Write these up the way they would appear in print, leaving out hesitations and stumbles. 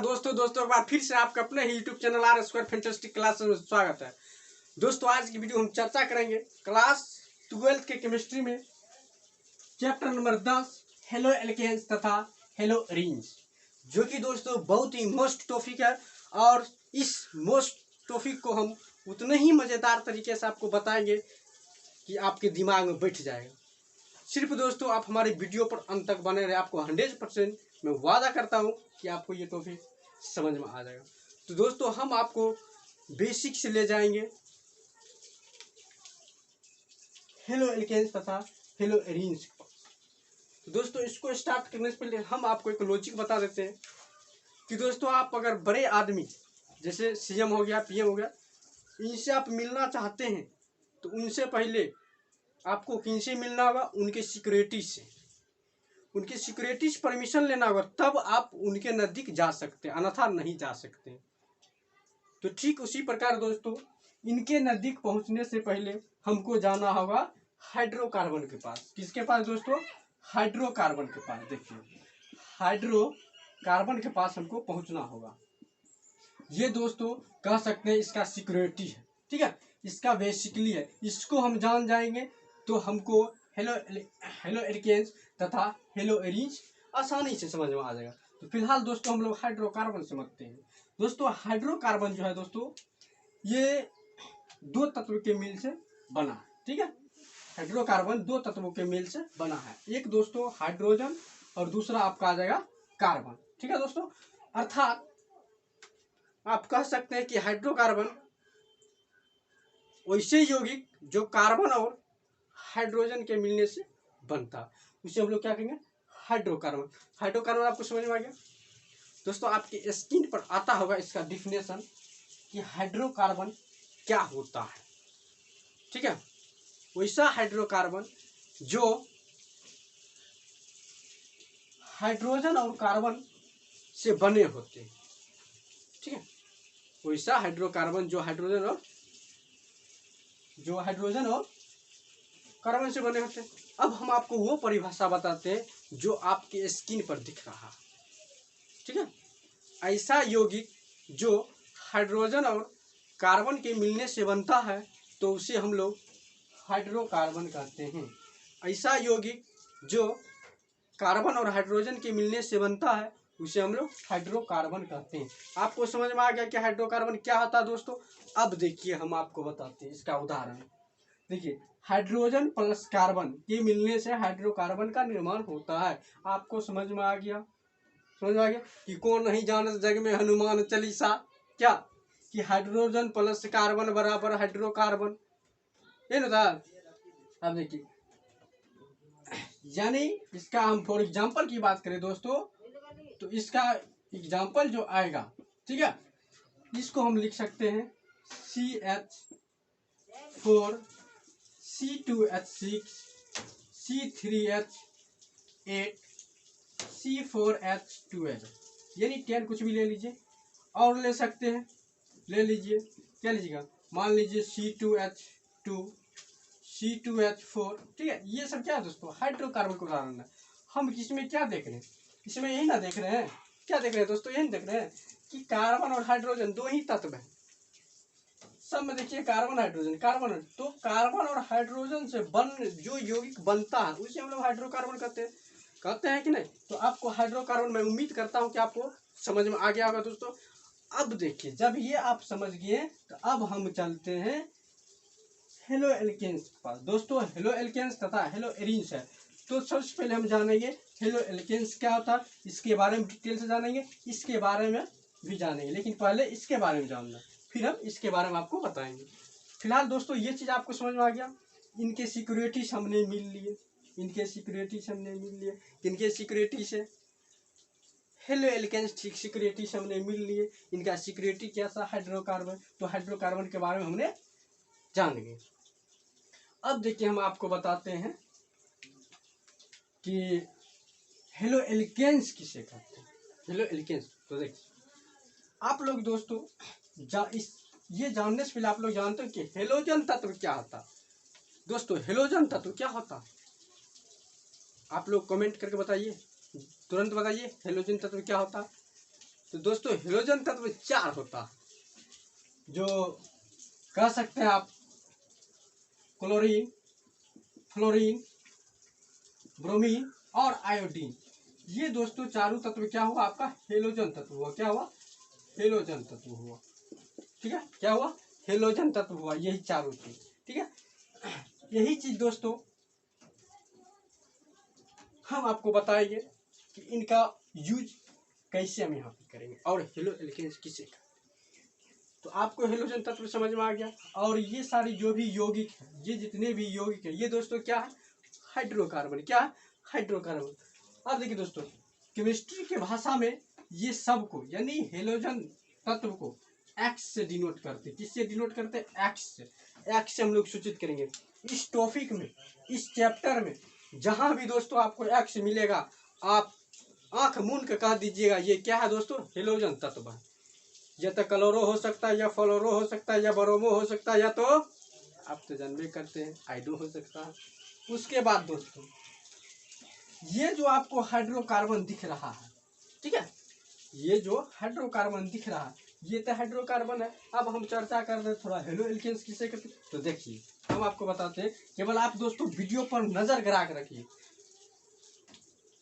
दोस्तों एक बार फिर से आपका अपने ही YouTube channel R square fantastic class में स्वागत है। दोस्तों आज की वीडियो हम चर्चा करेंगे क्लास 12 के केमिस्ट्री में चैप्टर नंबर 10 हेलो एल्केन्स तथा हेलो रिंग्स, जो कि दोस्तों बहुत ही मोस्ट टॉपिक है। और इस मोस्ट टॉपिक को हम उतने ही मज़ेदार तरीके से आपको बताएंगे कि आपके दिमाग में बैठ जाएगा। सिर्फ दोस्तों आप हमारे वीडियो पर अंत तक बने रहे, आपको 100% मैं वादा करता हूँ कि आपको ये टॉपिक समझ में आ जाएगा। तो दोस्तों हम आपको बेसिक से ले जाएंगे हेलो एल्केन्स तथा हेलो एरीन्स। तो दोस्तों इसको स्टार्ट करने से पहले हम आपको एक लॉजिक बता देते हैं कि दोस्तों आप अगर बड़े आदमी जैसे सीएम हो गया, पीएम हो गया, इनसे आप मिलना चाहते हैं तो उनसे पहले आपको किनसे मिलना होगा? उनके सिक्योरिटी से। उनकी सिक्योरिटी से परमिशन लेना होगा, तब आप उनके नज़दीक जा सकते हैं, अन्यथा नहीं जा सकते। तो ठीक उसी प्रकार दोस्तों इनके नज़दीक पहुंचने से पहले हमको जाना होगा हाइड्रोकार्बन के पास। किसके पास दोस्तों? हाइड्रोकार्बन के पास। देखिए हाइड्रोकार्बन के पास हमको पहुंचना होगा। ये दोस्तों कह सकते हैं इसका सिक्योरिटी है, ठीक है, इसका बेसिकली है। इसको हम जान जाएंगे तो हमको हेलो एल्केन्स तथा हेलो एरीन्स आसानी से समझ में आ जाएगा। तो फिलहाल दोस्तों हम लोग हाइड्रोकार्बन समझते हैं। दोस्तों हाइड्रोकार्बन जो है दोस्तों ये दो तत्व के मेल से बना है, ठीक है। हाइड्रोकार्बन दो तत्वों के मेल से बना है, एक दोस्तों हाइड्रोजन और दूसरा आपका आ जाएगा कार्बन, ठीक है दोस्तों। अर्थात आप कह सकते हैं कि हाइड्रोकार्बन वैसे यौगिक जो कार्बन और हाइड्रोजन के मिलने से बनता, उसे हम लोग क्या कहेंगे? हाइड्रोकार्बन। हाइड्रोकार्बन आपको समझ में आ गया दोस्तों? आपकी स्क्रीन पर आता होगा इसका डिफिनेशन कि हाइड्रोकार्बन क्या होता है, ठीक है। वैसा हाइड्रोकार्बन जो हाइड्रोजन और कार्बन से बने होते हैं, ठीक है। वैसा हाइड्रोकार्बन जो हाइड्रोजन और कार्बन से बने होते हैं। अब हम आपको वो परिभाषा बताते हैं जो आपके स्क्रीन पर दिख रहा है, ठीक है। ऐसा यौगिक जो हाइड्रोजन और कार्बन के मिलने से बनता है तो उसे हम लोग हाइड्रोकार्बन कहते हैं। ऐसा यौगिक जो कार्बन और हाइड्रोजन के मिलने से बनता है उसे हम लोग हाइड्रोकार्बन कहते हैं। आपको समझ में आ गया कि हाइड्रोकार्बन क्या होता है दोस्तों? अब देखिए हम आपको बताते हैं इसका उदाहरण। देखिए हाइड्रोजन प्लस कार्बन के मिलने से हाइड्रोकार्बन का निर्माण होता है। आपको समझ में आ गया? समझ में आ गया कि कौन नहीं जानत जग में हनुमान चालीसा, क्या कि हाइड्रोजन प्लस कार्बन बराबर हाइड्रोकार्बन, ये ना था। अब देखिए यानी इसका हम फॉर एग्जाम्पल की बात करें दोस्तों तो इसका एग्जाम्पल जो आएगा, ठीक है, इसको हम लिख सकते हैं CH4 C2H6 C3H8 C4H12, यानी 10 कुछ भी ले लीजिए और ले सकते हैं, ले लीजिए, क्या लीजिएगा? मान लीजिए C2H2 C2H4, ठीक है। ये सब क्या है दोस्तों? हाइड्रोकार्बन का उदाहरण है। हम इसमें क्या देख रहे हैं? इसमें यही ना देख रहे हैं, क्या देख रहे हैं दोस्तों? यही देख रहे हैं कि कार्बन और हाइड्रोजन दो ही तत्व हैं। सब में देखिए कार्बन हाइड्रोजन कार्बन, तो कार्बन और हाइड्रोजन से जो यौगिक बनता है उसे हम लोग हाइड्रोकार्बन कहते हैं कि नहीं? तो आपको हाइड्रोकार्बन मैं उम्मीद करता हूँ कि आपको समझ में आ गया होगा दोस्तों। अब देखिए जब ये आप समझ गए तो अब हम चलते हैं हेलो एल्केन्स के पास। दोस्तों हेलो एल्केन्स तथा हेलो एरीन्स है, तो सबसे पहले हम जानेंगे हेलो एल्केन्स क्या होता है, इसके बारे में डिटेल से जानेंगे, इसके बारे में भी जानेंगे, लेकिन पहले इसके बारे में जानना, फिर हम इसके बारे में आपको बताएंगे। फिलहाल दोस्तों ये चीज़ आपको समझ में आ गया। इनके सिक्योरिटी से हमने मिल लिए, इनके सिक्योरिटी से हमने मिल लिए, इनके सिक्योरिटी से हेलो एल्केन्स सिक्योरिटी से हमने मिल लिए। इनका सिक्योरिटी कैसा? हाइड्रोकार्बन, तो हाइड्रोकार्बन के बारे में हमने जान गए। अब देखिए हम आपको बताते हैं कि हेलो एल्केन्स किसे कहते हैं। हेलो एल्केन्स तो देखिए आप लोग दोस्तों ये जानने से पहले आप लोग जानते हो कि हेलोजन तत्व क्या होता है। दोस्तों हेलोजन तत्व क्या होता है? आप लोग कमेंट करके बताइए, तुरंत बताइए हेलोजन तत्व क्या होता है। तो दोस्तों हेलोजन तत्व 4 होता है, जो कह सकते हैं आप क्लोरीन, फ्लोरीन, ब्रोमीन और आयोडीन। ये दोस्तों चारों तत्व क्या हुआ आपका हेलोजन तत्व हुआ। क्या हुआ? हेलोजन तत्व हुआ। ठीक है, क्या हुआ? हेलोजन तत्व हुआ। यही चारों चीज, ठीक है। यही चीज दोस्तों हम आपको बताएंगे कि इनका यूज कैसे हम यहाँ पे करेंगे और हेलो एल्केन्स किसे का। तो आपको हेलोजन तत्व समझ में आ गया। और ये सारी जो भी यौगिक है, ये जितने भी यौगिक है, ये दोस्तों क्या है? हाइड्रोकार्बन। क्या है? हाइड्रोकार्बन। अब देखिए दोस्तों, केमिस्ट्री के भाषा में ये सब को यानी हेलोजन तत्व को एक्स से डिनोट करते। किससे डिनोट करते? एक्स से। एक्स से हम लोग सूचित करेंगे। इस टॉपिक में, इस चैप्टर में जहां भी दोस्तों आपको एक्स मिलेगा, आप आंख मूंद के कह दीजिएगा ये क्या है दोस्तों? हेलोजन तत्व है। या तो क्लोरो हो सकता है, या फ्लोरो हो सकता है, या ब्रोमो हो सकता है, या तो आप तो जानबे करते हैं आइडो हो सकता है। उसके बाद दोस्तों ये जो आपको हाइड्रोकार्बन दिख रहा है, ठीक है, ये जो हाइड्रोकार्बन दिख रहा है ये तो हाइड्रोकार्बन है। अब हम चर्चा कर रहे थोड़ा हेलो एल्केन्स किसे कहते हैं। तो देखिए हम आपको बताते हैं, केवल आप दोस्तों वीडियो पर नजर गिरा के रखिए।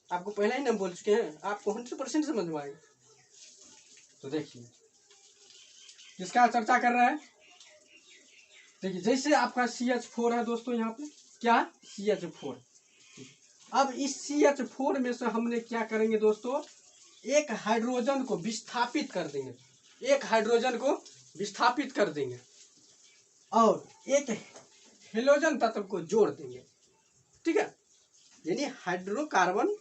आपको पहले ही हम बोल चुके हैं, आपको 100% समझ में आएगा। तो देखिए किसका चर्चा कर रहे हैं। देखिए जैसे आपका CH4 है दोस्तों, यहाँ पे क्या CH4। अब इस CH4 में से हमने क्या करेंगे दोस्तों? एक हाइड्रोजन को विस्थापित कर देंगे। एक हाइड्रोजन को विस्थापित कर देंगे और एक हेलोजन तत्व को जोड़ देंगे। ठीक है, यानी हाइड्रोकार्बन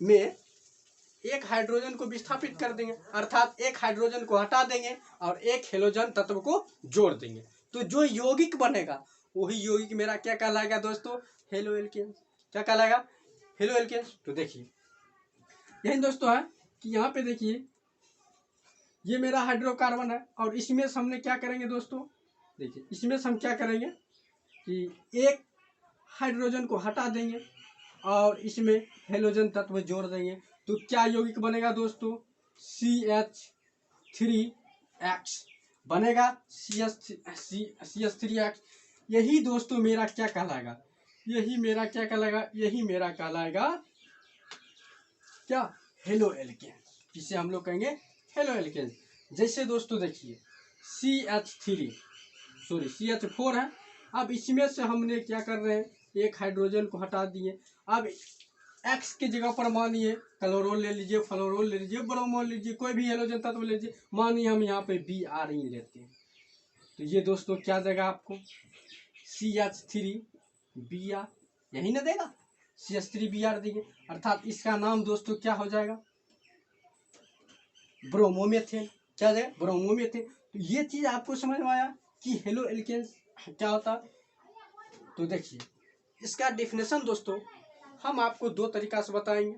में एक हाइड्रोजन को विस्थापित कर देंगे, अर्थात एक हाइड्रोजन को हटा देंगे और एक हेलोजन तत्व को जोड़ देंगे। तो जो यौगिक बनेगा वही यौगिक मेरा क्या कहलाएगा दोस्तों? Haloalkanes. क्या कहलाएगा? Haloalkanes. तो देखिए यही दोस्तों है कि यहाँ पे देखिए ये मेरा हाइड्रोकार्बन है और इसमें से हमने क्या करेंगे दोस्तों? देखिए इसमें से हम क्या करेंगे कि एक हाइड्रोजन को हटा देंगे और इसमें हेलोजन तत्व जोड़ देंगे। तो क्या यौगिक बनेगा दोस्तों? CH3X बनेगा। CH3X। यही दोस्तों मेरा क्या कहलाएगा? यही मेरा क्या कहलाएगा? यही मेरा कहलाएगा क्या? Haloalkanes. जिसे हम लोग कहेंगे हेलो एल्केन्स। जैसे दोस्तों देखिए CH4 है। अब इसमें से हमने क्या कर रहे हैं? एक हाइड्रोजन को हटा दिए। अब एक्स की जगह पर मानिए क्लोरोल ले लीजिए, फ्लोरोल ले लीजिए, ब्रोमो ले लीजिए, कोई भी हेलोजन तत्व ले लीजिए। मानिए हम यहाँ पे Br ही लेते हैं, तो ये दोस्तों क्या देगा आपको? CH3Br। यही ना देगा? CH3Br देंगे, अर्थात इसका नाम दोस्तों क्या हो जाएगा? ब्रोमोमेथेन। क्या जाएगा? ब्रोमोमेथेन। तो ये चीज आपको समझ में आया कि हेलो एल्केन्स क्या होता है। तो देखिए इसका डेफिनेशन दोस्तों हम आपको दो तरीका से बताएंगे।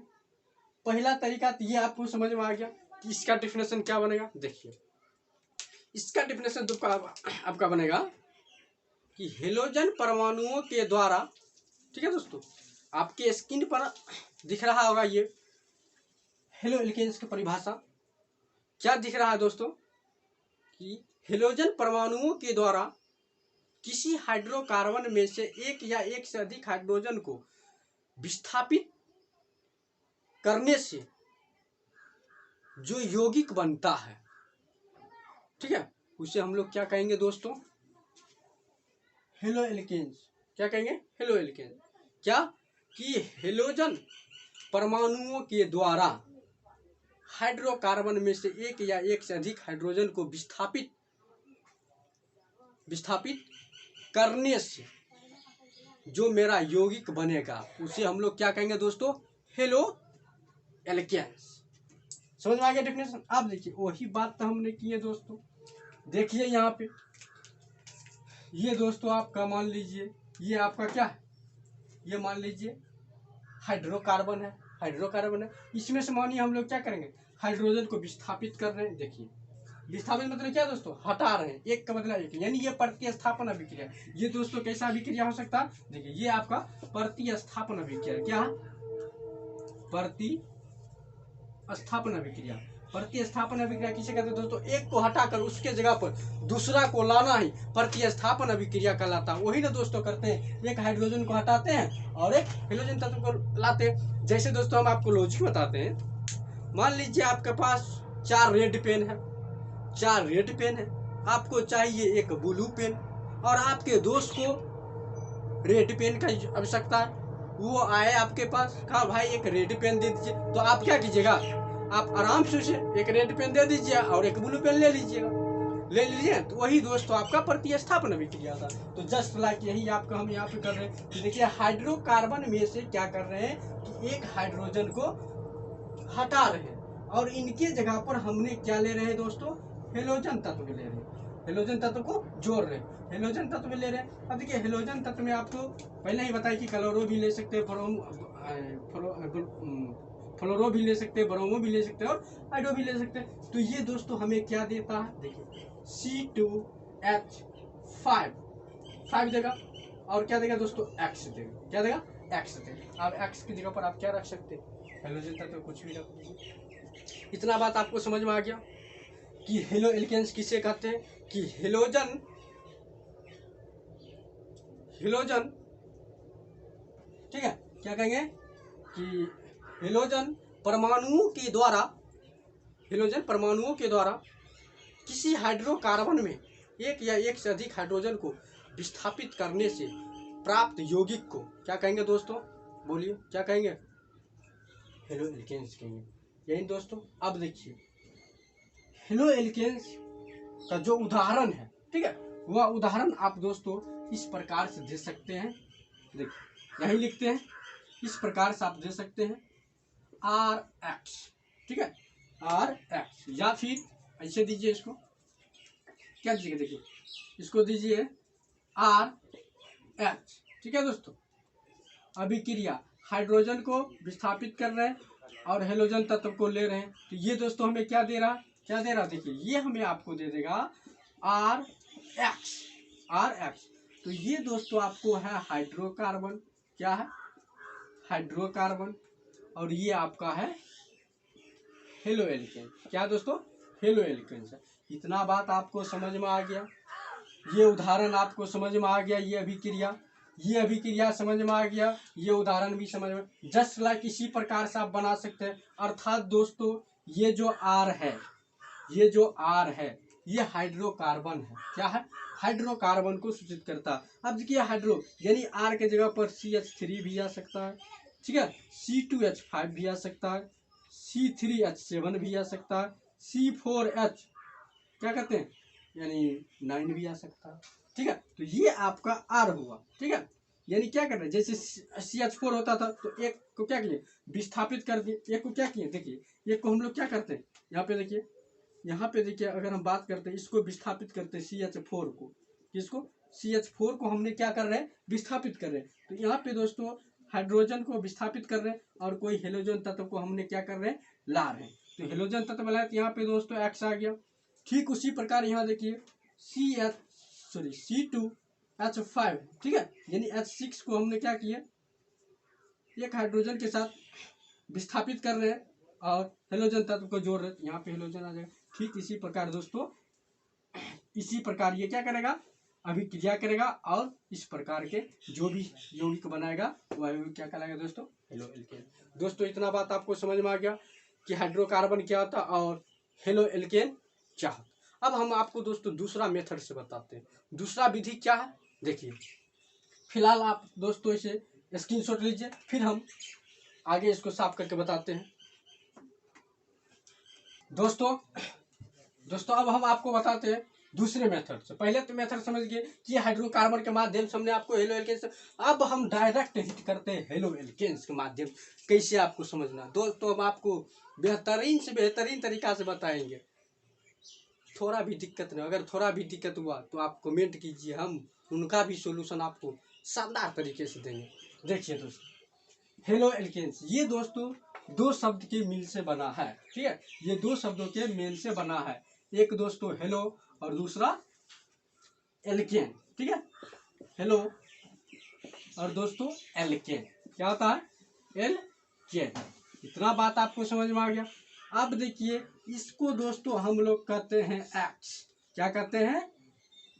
पहला तरीका तो ये आपको समझ में आ गया कि इसका डेफिनेशन क्या बनेगा। देखिए इसका डेफिनेशन तो आपका बनेगा कि हेलोजन परमाणुओं के द्वारा, ठीक है दोस्तों, आपके स्क्रीन पर दिख रहा होगा ये हेलो एल्केन्स की परिभाषा। क्या दिख रहा है दोस्तों? कि हेलोजन परमाणुओं के द्वारा किसी हाइड्रोकार्बन में से एक या एक से अधिक हाइड्रोजन को विस्थापित करने से जो यौगिक बनता है, ठीक है, उसे हम लोग क्या कहेंगे दोस्तों? Haloalkanes. क्या कहेंगे? Haloalkanes. क्या कि हेलोजन परमाणुओं के द्वारा हाइड्रोकार्बन में से एक या एक से अधिक हाइड्रोजन को विस्थापित करने से जो मेरा यौगिक बनेगा उसे हम लोग क्या कहेंगे दोस्तों? Haloalkanes. समझ में आ गया डेफिनेशन? आप देखिए वही बात तो हमने की है दोस्तों। देखिए यहाँ पे ये दोस्तों आपका मान लीजिए ये आपका क्या है? ये मान लीजिए हाइड्रोकार्बन है। हाइड्रोकार्बन है, इसमें से मानिए हम लोग क्या करेंगे? हाइड्रोजन को विस्थापित कर रहे हैं। देखिए विस्थापित मतलब क्या दोस्तों? हटा रहे हैं। एक का मतलब एक, यानी ये प्रतिस्थापन अभिक्रिया। ये दोस्तों कैसा अभिक्रिया हो सकता है? देखिए ये आपका प्रतिस्थापन अभिक्रिया। क्या? प्रतिस्थापन अभिक्रिया। प्रतिस्थापन अभिक्रिया किसे कहते हैं दोस्तों? एक को हटाकर उसके जगह पर दूसरा को लाना ही प्रतिस्थापन अभिक्रिया कहलाता है। वही ना दोस्तों करते हैं, एक हाइड्रोजन को हटाते हैं और एक हेलोजन तत्व को लाते हैं। जैसे दोस्तों हम आपको लॉजिक बताते हैं, मान लीजिए आपके पास 4 रेड पेन है, 4 रेड पेन है, आपको चाहिए एक ब्लू पेन, और आपके दोस्त को रेड पेन की आवश्यकता है। वो आए आपके पास, कहा भाई एक रेड पेन दे दीजिए, तो आप क्या कीजिएगा? आप आराम से उसे एक रेड पेन दे दीजिए और एक ब्लू पेन ले लीजिएगा, ले लीजिए। तो वही दोस्तों आपका प्रतिस्थापन अभिक्रिया था। तो जस्ट लाइक यही आपका हम यहाँ पे कर रहे हैं कि देखिए हाइड्रोकार्बन में से क्या कर रहे हैं कि एक हाइड्रोजन को हटा रहे हैं और इनके जगह पर हमने क्या ले रहे हैं दोस्तों? हेलोजन तत्व ले रहे हैं, हेलोजन तत्व को जोड़ रहे हैं, हेलोजन तत्व ले रहे हैं। अब देखिए हेलोजन तत्व में आपको पहले ही बताया कि क्लोरो भी ले सकते हैं, फ्लोरो भी ले सकते हैं, ब्रोमो भी ले सकते हैं और हाइड्रो भी ले सकते हैं। तो ये दोस्तों हमें क्या देता है? देखिए C2H5 देगा और क्या देगा दोस्तों? X देगा। क्या देगा? X देगा। अब X की जगह पर आप क्या रख सकते हैं? हेलोजन तत्व कुछ भी रख दीजिए। इतना बात आपको समझ में आ गया कि हेलो एल्केन्स किसे कहते हैं? कि हेलोजन ठीक है, क्या कहेंगे कि हेलोजन परमाणुओं के द्वारा किसी हाइड्रोकार्बन में एक या एक से अधिक हाइड्रोजन को विस्थापित करने से प्राप्त यौगिक को क्या कहेंगे दोस्तों? बोलिए क्या कहेंगे? हेलो एल्केन्स कहेंगे। यही दोस्तों। अब देखिए हेलो एल्केन्स का जो उदाहरण है, ठीक है, वह उदाहरण आप दोस्तों इस प्रकार से दे सकते हैं। देखिए यही लिखते हैं, इस प्रकार से आप दे सकते हैं RX, ठीक है, RX, या फिर ऐसे दीजिए, इसको क्या दीजिएगा? देखिए इसको दीजिए RH, ठीक है दोस्तों। अभिक्रिया हाइड्रोजन को विस्थापित कर रहे हैं और हेलोजन तत्व को ले रहे हैं। तो ये दोस्तों हमें क्या दे रहा? क्या दे रहा? देखिए ये हमें आपको दे देगा RX। तो ये दोस्तों आपको है हाइड्रोकार्बन। क्या है? हाइड्रोकार्बन। और ये आपका है हेलो एल्केन। क्या दोस्तों? हेलो एल्केन है। इतना बात आपको समझ में आ गया, ये उदाहरण आपको समझ में आ गया, ये अभिक्रिया समझ में आ गया, ये उदाहरण भी समझ में। जस्ट लाइक इसी प्रकार से आप बना सकते हैं। अर्थात दोस्तों ये जो R है ये हाइड्रोकार्बन है। क्या है? हाइड्रोकार्बन को सूचित करता है। अब देखिए हाइड्रो यानी R के जगह पर CH3 भी आ सकता है, ठीक है, C2H5 भी आ सकता है, C3H7 भी आ सकता है, C4H क्या कहते हैं यानी 9 भी आ सकता है, ठीक है। तो ये आपका R हुआ, ठीक है। यानी क्या कर रहे हैं, जैसे CH4 होता था तो एक को क्या किए? विस्थापित कर दिए। एक को क्या किए? देखिए एक को हम लोग क्या करते हैं, यहाँ पे देखिए अगर हम बात करते हैं, इसको विस्थापित करते हैं CH4 को। किसको? CH4 को हमने क्या कर रहे हैं? विस्थापित कर रहे हैं। तो यहाँ पे दोस्तों हाइड्रोजन को विस्थापित कर रहे हैं और कोई हेलोजन तत्व को हमने क्या कर रहे हैं? ला रहे हैं। तो हेलोजन तत्व लाए तो यहाँ पे दोस्तों X आ गया। ठीक उसी प्रकार यहाँ देखिए C2H5, ठीक है, यानी H6 को हमने क्या किया? एक हाइड्रोजन के साथ विस्थापित कर रहे हैं और हेलोजन तत्व को जोड़ रहे हैं। यहाँ पे हेलोजन आ जाएगा। ठीक इसी प्रकार दोस्तों, इसी प्रकार ये क्या करेगा? अभिक्रिया करेगा और इस प्रकार के जो भी यौगिक बनाएगा वह क्या कहलाएगा दोस्तों? Halo alkane. दोस्तों इतना बात आपको समझ में आ गया कि हाइड्रोकार्बन क्या होता और हेलो एल्केन क्या होता। अब हम आपको दोस्तों दूसरा मेथड से बताते हैं। दूसरा विधि क्या है देखिए। फिलहाल आप दोस्तों इसे स्क्रीनशॉट लीजिए, फिर हम आगे इसको साफ करके बताते हैं। दोस्तों अब हम आपको बताते हैं दूसरे मेथड से। पहले तो मेथड समझ गए कि हाइड्रोकार्बन के माध्यम से हमने आपको हेलो एल्केन्स। अब हम डायरेक्ट हिट करते हैं हेलो एल्केन्स के माध्यम। कैसे आपको समझना दोस्तों, हम आपको बेहतरीन से बेहतरीन तरीका से बताएंगे। थोड़ा भी दिक्कत नहीं, अगर थोड़ा भी दिक्कत हुआ तो आप कमेंट कीजिए, हम उनका भी सोल्यूशन आपको शानदार तरीके से देंगे। देखिए दोस्तों हेलो एल्केन्स ये दोस्तों दो शब्द के मिल से बना है, ठीक है, ये दो शब्दों के मेल से बना है। एक दोस्तों हेलो और दूसरा एल्केन, ठीक है, हेलो और दोस्तों एल्केन क्या होता है? एल्केन। इतना बात आपको समझ में आ गया। अब देखिए इसको दोस्तों हम लोग कहते हैं एक्स। क्या कहते हैं?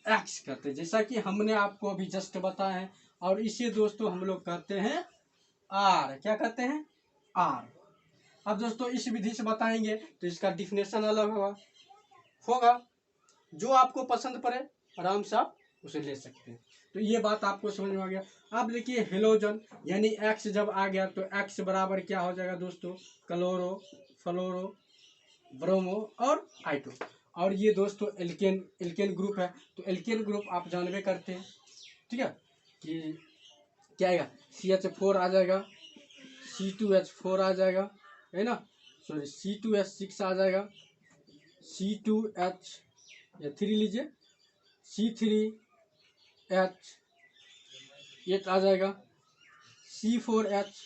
एक्स कहते हैं, जैसा कि हमने आपको अभी जस्ट बताया है। और इसे दोस्तों हम लोग कहते हैं आर। क्या कहते हैं? आर। अब दोस्तों इस विधि से बताएंगे तो इसका डिफिनेशन अलग होगा। जो आपको पसंद पड़े आराम से आप उसे ले सकते हैं। तो ये बात आपको समझ में आ गया। अब देखिए हेलोजन यानी एक्स जब आ गया तो एक्स बराबर क्या हो जाएगा दोस्तों? क्लोरो, फ्लोरो, ब्रोमो और आइटो। और ये दोस्तों एल्केन एल्केन ग्रुप है। तो एल्केन ग्रुप आप जानबे करते हैं, ठीक है, कि क्या आएगा? CH4 आ जाएगा, C2H4 आ जाएगा, है ना, सॉरी C2H6 आ जाएगा, C2H या 3 लीजिए, C3H8 आ जाएगा, C4H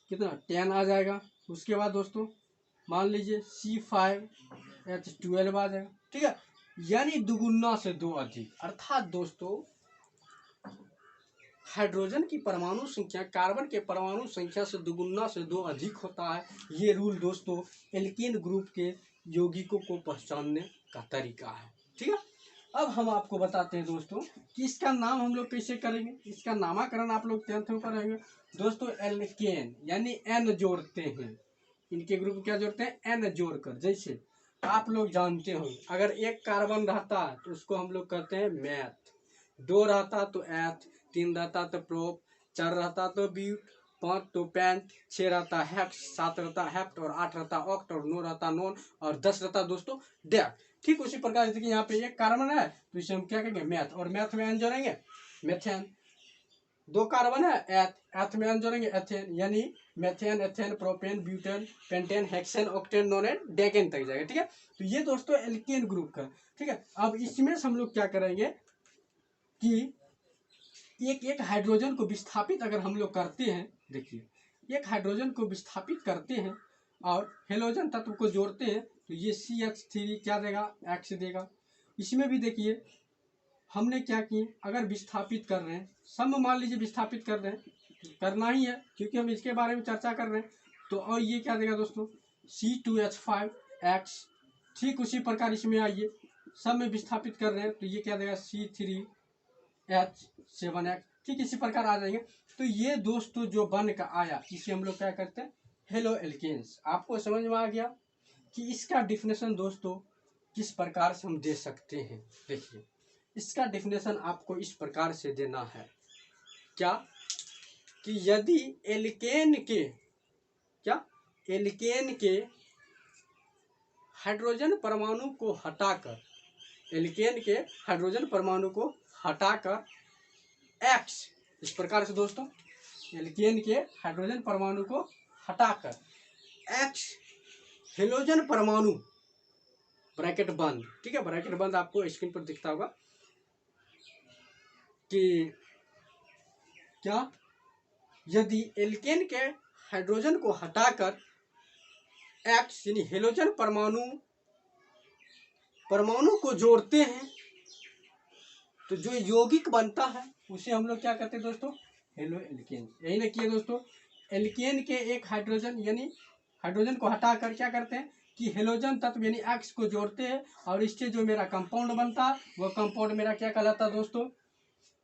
कितना 10 आ जाएगा। उसके बाद दोस्तों मान लीजिए C5H12 आ जाएगा, ठीक है। यानी दुगुना से दो अधिक, अर्थात दोस्तों हाइड्रोजन की परमाणु संख्या कार्बन के परमाणु संख्या से दुगुना से दो अधिक होता है। ये रूल दोस्तों एल्केन ग्रुप के यौगिकों को पहचानने का तरीका है, ठीक है। अब हम आपको बताते हैं दोस्तों कि इसका नाम हम लोग कैसे करेंगे। इसका नामकरण आप लोग 10th में करेंगे दोस्तों। एल्केन यानी एन जोड़ते हैं, इनके ग्रुप क्या जोड़ते हैं? एन जोड़कर। जैसे आप लोग जानते हो अगर एक कार्बन रहता है तो उसको हम लोग कहते हैं मैथ, 2 रहता तो एथ, 3 रहता तो प्रोप, 4 रहता तो ब्यूट, 5 तो पेंट, 6 रहता हेक्स, 7 रहता हेप्ट और 8 रहता ऑक्ट और 9 रहता नॉन और 10 रहता दोस्तों डेक। ठीक उसी प्रकार जैसे कि यहाँ पे एक कार्बन है तो इसे हम क्या कहेंगे? मैथ। और मैथ में एन जोड़ेंगे मेथेन। 2 कार्बन है एथ में एन जोड़ेंगे एथेन, यानी methane, ethane, propane, butane, pentane, hexane, octane, नोनेन, decane तक जाएगा, ठीक है। तो ये दोस्तों एल्केन ग्रुप का, ठीक है। अब इसमें हम लोग क्या करेंगे कि एक एक हाइड्रोजन को विस्थापित अगर हम लोग करते हैं, देखिए एक हाइड्रोजन को विस्थापित करते हैं और हेलोजन तत्व को जोड़ते हैं तो ये CH3 क्या देगा? एक्स देगा। इसमें भी देखिए हमने क्या किए, अगर विस्थापित कर रहे हैं, सब मान लीजिए विस्थापित कर रहे हैं, करना ही है क्योंकि हम इसके बारे में चर्चा कर रहे हैं। तो और ये क्या देगा दोस्तों? C2H5X। ठीक उसी प्रकार इसमें आइए सब में विस्थापित कर रहे हैं तो ये क्या देगा? C3H7X। ठीक इसी प्रकार आ जाएंगे। तो ये दोस्तों जो बन का आया इसे हम लोग क्या करते हैं? Haloalkanes. आपको समझ में आ गया कि इसका डिफिनेशन दोस्तों किस प्रकार से हम दे सकते हैं। देखिए इसका डिफिनेशन आपको इस प्रकार से देना है, क्या कि यदि एल्केन के हाइड्रोजन परमाणु को हटाकर, एल्केन के हाइड्रोजन परमाणु को हटाकर एक्स, इस प्रकार से दोस्तों एल्केन के हाइड्रोजन परमाणु को हटाकर एक्स हेलोजन परमाणु, ब्रैकेट बंद, ठीक है, ब्रैकेट बंद आपको स्क्रीन पर दिखता होगा कि क्या, यदि एल्केन के हाइड्रोजन को हटाकर एक्स यानी हेलोजन परमाणु को जोड़ते हैं तो जो यौगिक बनता है उसे हम लोग क्या कहते हैं दोस्तों? Halo alkane. यही ना किए दोस्तों, एल्केन के एक हाइड्रोजन यानी हाइड्रोजन को हटाकर क्या करते हैं कि हेलोजन तत्व यानी एक्स को जोड़ते हैं और इससे जो मेरा कंपाउंड बनता है वो कंपाउंड मेरा क्या कहलाता है दोस्तों?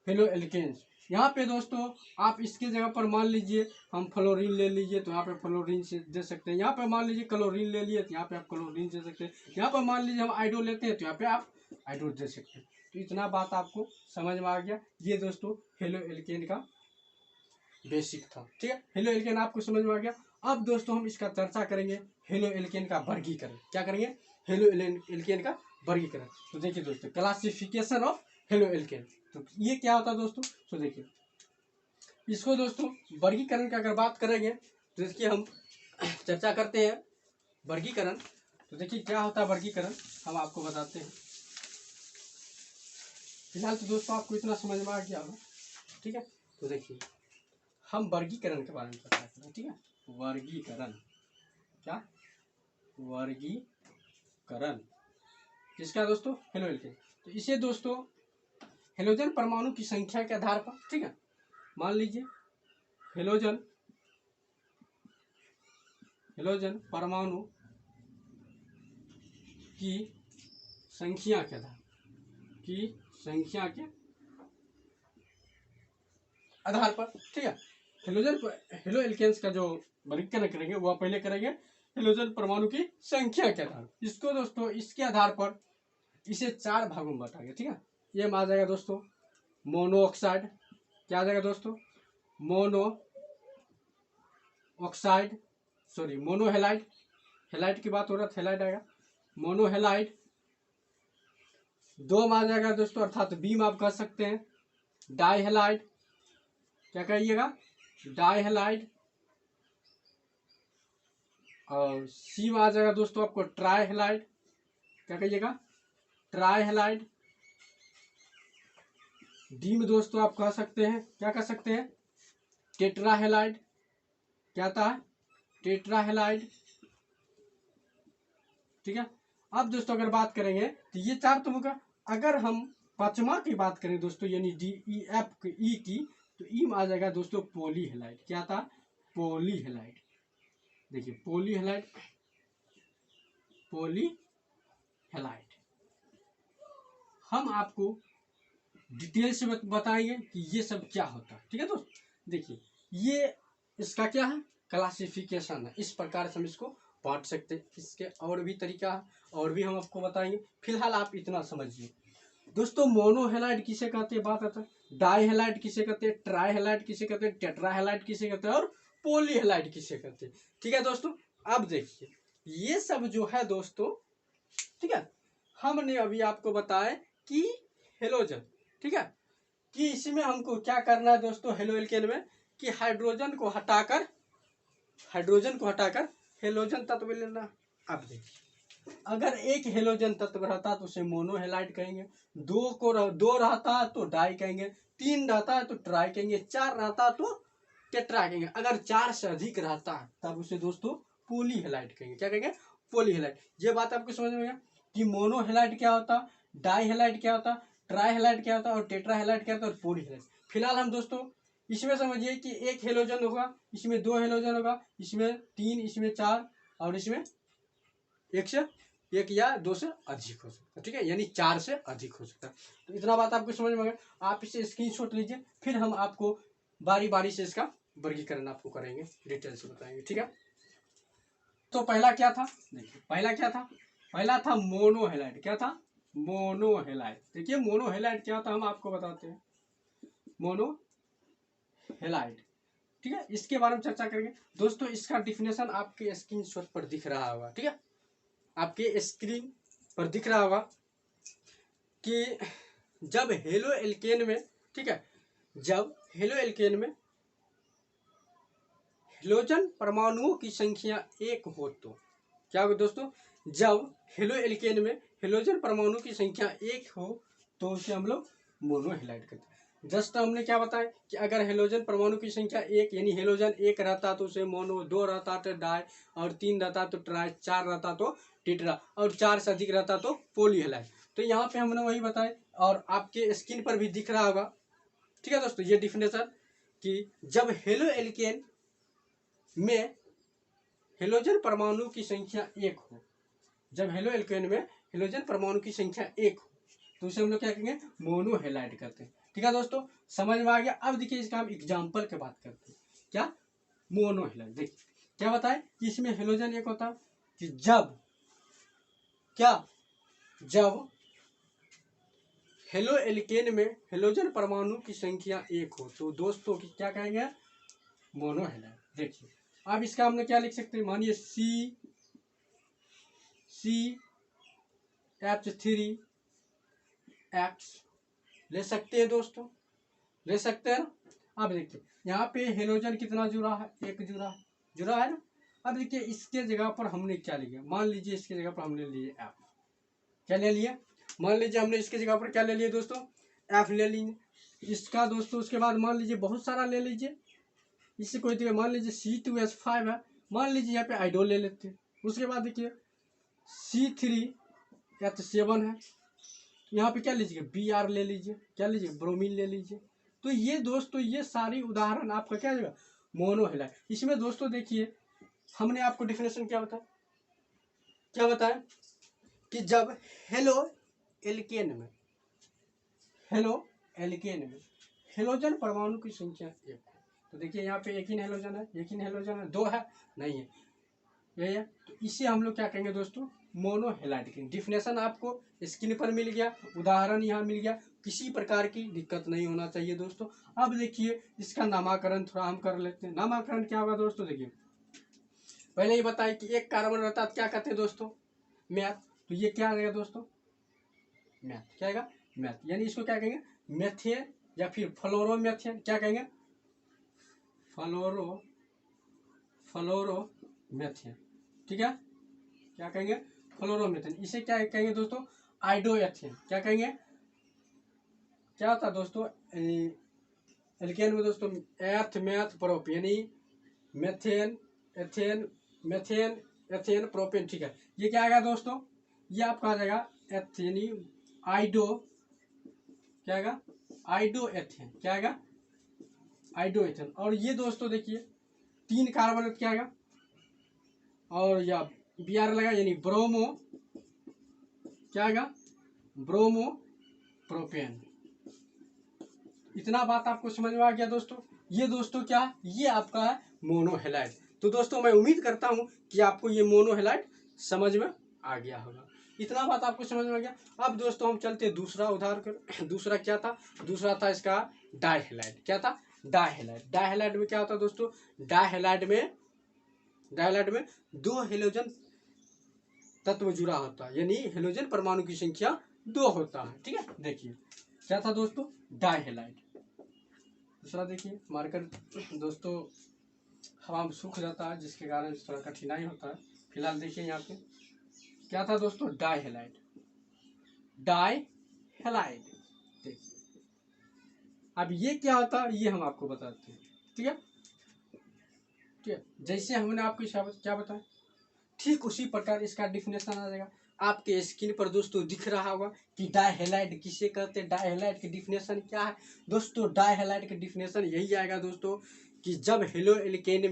Haloalkanes. यहाँ पे दोस्तों आप इसकी जगह पर मान लीजिए हम फ्लोरीन ले लीजिए तो यहाँ पे फ्लोरीन से दे सकते हैं। यहाँ पे मान लीजिए क्लोरीन ले लिए तो यहाँ पे आप क्लोरीन दे सकते हैं। यहाँ पर मान लीजिए हम आइडो लेते हैं तो यहाँ पे आप आइडो दे सकते हैं। तो इतना बात आपको समझ में आ गया। ये दोस्तों हेलो एल्केन का बेसिक था, ठीक है। हेलो एल्केन आपको समझ में आ गया। अब दोस्तों हम इसका चर्चा करेंगे हेलो एल्केन का वर्गीकरण। क्या करेंगे? हेलो एल्केन का वर्गीकरण। तो देखिए दोस्तों क्लासिफिकेशन ऑफ हेलो एल्केन। तो ये क्या होता है दोस्तों? तो देखिए इसको दोस्तों वर्गीकरण की अगर बात करेंगे तो इसकी हम चर्चा करते हैं वर्गीकरण। तो देखिए क्या होता है वर्गीकरण, हम आपको बताते हैं। फिलहाल तो दोस्तों आपको इतना समझ में आ गया होगा, ठीक है। तो देखिए हम वर्गीकरण के बारे में चर्चा करें, ठीक है। वर्गीकरण, क्या वर्गीकरण किसका दोस्तों? Halo alkane. तो इसे दोस्तों हेलोजन परमाणु की संख्या के आधार पर, ठीक है, मान लीजिए हेलोजन परमाणु की संख्या के आधार पर, ठीक है। हेलो एल्केन्स का जो वर्गीकरण करेंगे वो पहले करेंगे हेलोजन परमाणु की संख्या के आधार। इसको दोस्तों इसके आधार पर इसे 4 भागों में बांटेंगे, ठीक है। ये आ जाएगा दोस्तों मोनो ऑक्साइड, क्या आ जाएगा दोस्तों mono oxide, sorry mono halide, halide की बात हो रहा है, हेलाइड आएगा मोनो हेलाइड। 2 में आ जाएगा दोस्तों अर्थात बी में आप कह सकते हैं डाई हेलाइड, क्या कहिएगा डाई हेलाइड। और सी में आ जाएगा दोस्तों आपको ट्राई हेलाइड, क्या कहिएगा ट्राई हेलाइड। डी में दोस्तों आप कह सकते हैं, क्या कह सकते हैं टेट्रा हेलाइड, क्या था टेट्रा हेलाइड, ठीक है। अब दोस्तों अगर बात करेंगे तो ये 4 तो होगा। अगर हम 5वां की बात करें दोस्तों यानी डी ई एफ ई की, तो ई में आ जाएगा दोस्तों पोली हेलाइड, क्या था पोली हेलाइड। देखिए पोली हेलाइड, पोली हेलाइड। हम आपको डिटेल से बताएंगे कि ये सब क्या होता है, ठीक है दोस्तों। देखिए ये इसका क्या है क्लासिफिकेशन है, इस प्रकार से हम इसको बांट सकते हैं। इसके और भी तरीका है, और भी हम आपको बताएंगे, फिलहाल आप इतना समझिए दोस्तों। मोनो हेलाइड किसे कहते हैं बात आता है, डाई हेलाइड किसे कहते हैं, ट्राई हेलाइड किसे कहते हैं, टेट्रा हेलाइड किसे कहते हैं, और पोली हेलाइड किसे कहते हैं, ठीक है दोस्तों। अब देखिए ये सब जो है दोस्तों, ठीक है, हमने अभी आपको बताया कि हेलोजन, ठीक है, कि इसमें हमको क्या करना है दोस्तों हेलो एल्केन में, कि हाइड्रोजन को हटाकर हेलोजन तत्व लेना। अब देखिए अगर एक हेलोजन तत्व रहता तो उसे मोनो हेलाइड कहेंगे, 2 रहता तो डाई कहेंगे, 3 रहता है तो ट्राई कहेंगे, 4 रहता तो टेट्रा कहेंगे। अगर 4 से अधिक रहता है तब उसे दोस्तों पोली हेलाइड कहेंगे, क्या कहेंगे पोली हेलाइड। ये बात आपको समझ में आएगा कि मोनो हेलाइड क्या होता, डाई हेलाइड क्या होता, ट्राई हेलाइड क्या होता, और टेट्रा हेलाइड क्या होता, और पोली हेलाइड। फिलहाल हम दोस्तों इसमें समझिए कि एक हेलोजन होगा, इसमें 2 हेलोजन होगा, इसमें 3, इसमें 4, और इसमें 1 से 1 या 2 से अधिक हो सकता है, ठीक है, यानी 4 से अधिक हो सकता है। तो इतना बात आपको समझ में आ गया। आप इसे स्क्रीनशॉट लीजिए, फिर हम आपको बारी बारी से इसका वर्गीकरण आपको करेंगे, डिटेल से बताएंगे, ठीक है। तो पहला क्या था, देखिए पहला था मोनो हेलाइड, क्या था मोनो हेलाइड। देखिए मोनो हेलाइड क्या होता है हम आपको बताते हैं, मोनो हेलाइड, ठीक है, इसके बारे में चर्चा करेंगे दोस्तों। इसका डिफिनेशन आपके स्क्रीनशॉट पर दिख रहा होगा, ठीक है, आपके स्क्रीन पर दिख रहा होगा कि जब हेलो एल्केन में, ठीक है, जब हेलो एल्केन में हेलोजन परमाणुओं की संख्या 1 हो तो क्या होगा दोस्तों, जब हेलो एल्केन में हेलोजन परमाणु की संख्या 1 हो तो उसे हम लोग मोनो हेलाइड कहते हैं। जस्ट हमने क्या बताया कि अगर हेलोजन परमाणु की संख्या 1 यानी हेलोजन 1 रहता तो उसे मोनो, 2 रहता तो डाई, और 3 रहता तो ट्राई, 4 रहता तो टेट्रा, और 4 से अधिक रहता तो पोली हेलाइड। तो यहाँ पे हमने वही बताया, और आपके स्क्रीन पर भी दिख रहा होगा, ठीक है दोस्तों, ये डिफिनेशन कि जब हेलो एल्केन में हेलोजन परमाणु की संख्या 1 हो, जब हेलो एल्केन में हेलोजन परमाणु की संख्या 1 हो तो उसे हम लोग क्या कहेंगे मोनो हेलाइड करते हैं, ठीक है दोस्तों, समझ में आ गया। अब देखिए इसका हम एग्जाम्पल की बात करते हैं, क्या मोनो हेलाइड। देखिए क्या बताए कि इसमें हेलोजन 1 होता कि जब हेलो एल्केन में हेलोजन परमाणु की संख्या 1 हो तो दोस्तों की क्या कहेंगे मोनो हेलाइड। देखिए अब इसका हमने क्या लिख सकते हैं, मानिए CH3 X ले सकते हैं दोस्तों, ले सकते हैं ना। अब देखिए यहाँ पे हेलोजन कितना जुड़ा है, 1 जुड़ा है ना। अब देखिए इसके जगह पर हमने क्या लिया, मान लीजिए इसके जगह पर हमने लिए F, क्या ले लिए, मान लीजिए हमने इसके जगह पर क्या ले लिए दोस्तों F ले लीजिए इसका दोस्तों। उसके बाद मान लीजिए बहुत सारा ले लीजिए, इससे कोई दिक्कत, मान लीजिए C2H5 है, मान लीजिए यहाँ पे आइडोल ले लेते हैं। उसके बाद देखिए C3H7 है, यहाँ पे क्या लीजिए Br ले लीजिए, क्या लीजिए ब्रोमीन ले लीजिए। तो ये दोस्तों ये सारी उदाहरण आपका क्या होगा मोनो हेलाइड। इसमें दोस्तों देखिए हमने आपको डिफिनेशन क्या बताया कि जब हेलो एल्केन में हेलोजन परमाणु की संख्या 1 है। तो देखिए यहाँ पे एक ही हेलोजन है, दो है नहीं है, यही है। तो इसे हम लोग क्या कहेंगे दोस्तों, मोनोहेलाइड कहेंगे। डिफिनेशन आपको स्क्रीन पर मिल गया, उदाहरण यहाँ मिल गया, किसी प्रकार की दिक्कत नहीं होना चाहिए दोस्तों। अब देखिए इसका नामकरण थोड़ा हम कर लेते हैं। नामकरण क्या होगा दोस्तों, देखिए पहले ही बताए कि एक कार्बन रहता है, क्या कहते हैं दोस्तों, मैथ। तो ये क्या रहेगा दोस्तों, मैथ, क्या आएगा, मैथ। यानी इसको क्या कहेंगे, मेथेन या फिर फ्लोरोमेथेन, क्या कहेंगे, फ्लोरोमेथेन, ठीक है, क्या कहेंगे, फ्लोरोमेथेन। इसे क्या कहेंगे दोस्तों, आइडोएथेन, क्या कहेंगे, क्या होता है दोस्तों एल्केन में दोस्तों, एथ मैथ प्रोप, यानी methane ethane methane ethane propane, ठीक है। ये क्या आएगा दोस्तों, ये आपका आ जाएगा एथेनी आइडो, क्या आएगा, आइडो एथेन, क्या आएगा, आइडो एथेन। और ये दोस्तों देखिए 3 कार्बन क्या आएगा, और या बी आर लगा, यानी ब्रोमो, क्या आएगा, ब्रोमो प्रोपेन। इतना बात आपको समझ में आ गया दोस्तों। ये दोस्तों क्या, ये आपका है मोनोहेलाइड। तो दोस्तों मैं उम्मीद करता हूं कि आपको ये मोनोहेलाइड समझ में आ गया होगा। इतना बात आपको समझ में आ गया। अब दोस्तों हम चलते दूसरा उदाहरण कर। दूसरा क्या था, दूसरा था इसका डाइहेलाइड। क्या था, डाइहेलाइड। डाइहेलाइड में क्या होता है दोस्तों, डाइहेलाइड में 2 हेलोजन तत्व जुड़ा होता है, यानी हेलोजन परमाणु की संख्या 2 होता है, ठीक है। देखिए क्या था दोस्तों, डाइहेलाइड। दूसरा देखिए मार्कर दोस्तों हवा में सूख जाता है, जिसके कारण थोड़ा कठिनाई होता है। फिलहाल देखिए यहाँ पे क्या था दोस्तों, डाइहेलाइड। देखिए अब ये क्या होता है, ये हम आपको बताते हैं, ठीक है, ठीक है। जैसे हमने आपको क्या बताया, ठीक उसी प्रकार इसका डिफिनेशन आ जाएगा। आपके स्क्रीन पर दोस्तों दिख रहा होगा कि डाइहेलाइड किसे कहते हैं। डाइहेलाइड की डिफिनेशन क्या है दोस्तों, डाइहेलाइड की डिफिनेशन यही आएगा दोस्तों कि जब हेलो एल्केन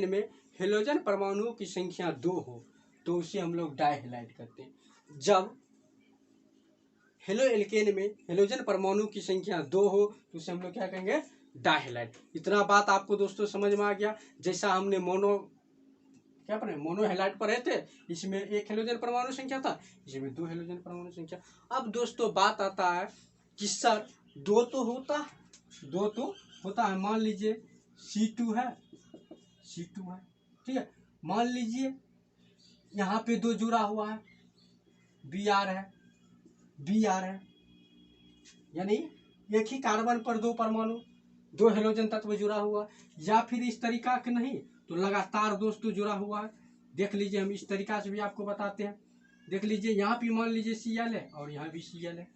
में हेलोजन परमाणुओं की संख्या 2 हो तो उसे हम लोग डाइहेलाइड कहते हैं। जब हेलो एल्केन में हेलोजन परमाणु की संख्या 2 हो तो उसे हम लोग क्या कहेंगे, डाइहेलाइड। इतना बात आपको दोस्तों समझ में आ गया। जैसा हमने मोनोहेलाइड पर रहे थे, इसमें 1 हेलोजन परमाणु संख्या था, इसमें 2 हेलोजन परमाणु संख्या। अब दोस्तों बात आता है कि सर 2 तो होता है, मान लीजिए C2 है, ठीक है। मान लीजिए यहाँ पे 2 जुड़ा हुआ है, Br है, यानी एक ही कार्बन पर 2 परमाणु, 2 हेलोजन तत्व जुड़ा हुआ, या फिर इस तरीका के नहीं तो लगातार दोस्तों जुड़ा हुआ है। देख लीजिए हम इस तरीका से भी आपको बताते हैं। देख लीजिए यहाँ भी मान लीजिए Cl है और यहाँ भी Cl है,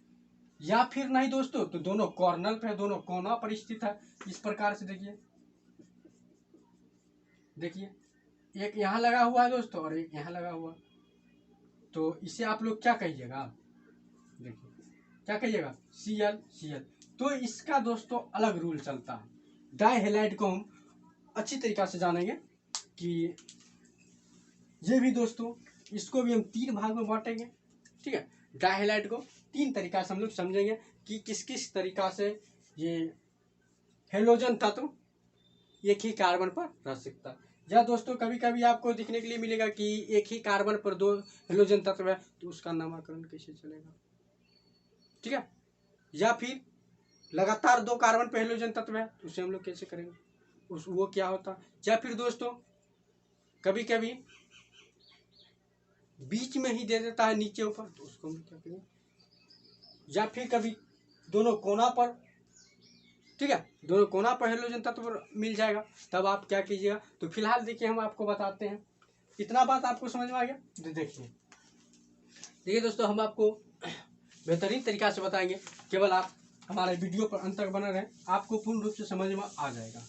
या फिर नहीं दोस्तों तो दोनों कॉर्नर पे, दोनों कोना पर स्थित है। इस प्रकार से देखिए एक यहाँ लगा हुआ है दोस्तों और एक यहाँ लगा हुआ, तो इसे आप लोग क्या कहिएगा, देखिए क्या कहिएगा, Cl। तो इसका दोस्तों अलग रूल चलता है। डाइहेलाइड को हम अच्छी तरीका से जानेंगे कि ये भी दोस्तों इसको भी हम 3 भाग में बांटेंगे, ठीक है। डाइहेलाइड को 3 तरीका से हम लोग समझेंगे कि किस किस तरीका से ये हेलोजन तत्व एक ही कार्बन पर रह सकता है। या दोस्तों कभी कभी आपको दिखने के लिए मिलेगा कि एक ही कार्बन पर 2 हेलोजन तत्व है, तो उसका नामकरण कैसे चलेगा, ठीक है। या फिर लगातार 2 कार्बन पर हेलोजन तत्व है तो उसे हम लोग कैसे करेंगे, वो क्या होता। या फिर दोस्तों कभी कभी बीच में ही दे देता है नीचे ऊपर, तो उसको हम क्या करेंगे। या फिर कभी दोनों कोना पर, ठीक है, दोनों कोना पर हेलोजन तत्व मिल जाएगा, तब आप क्या कीजिएगा। तो फिलहाल देखिए हम आपको बताते हैं। इतना बात आपको समझ में आ गया। तो देखिए दोस्तों हम आपको बेहतरीन तरीका से बताएंगे, केवल आप हमारे वीडियो पर अंत तक बने रहें, आपको पूर्ण रूप से समझ में आ जाएगा,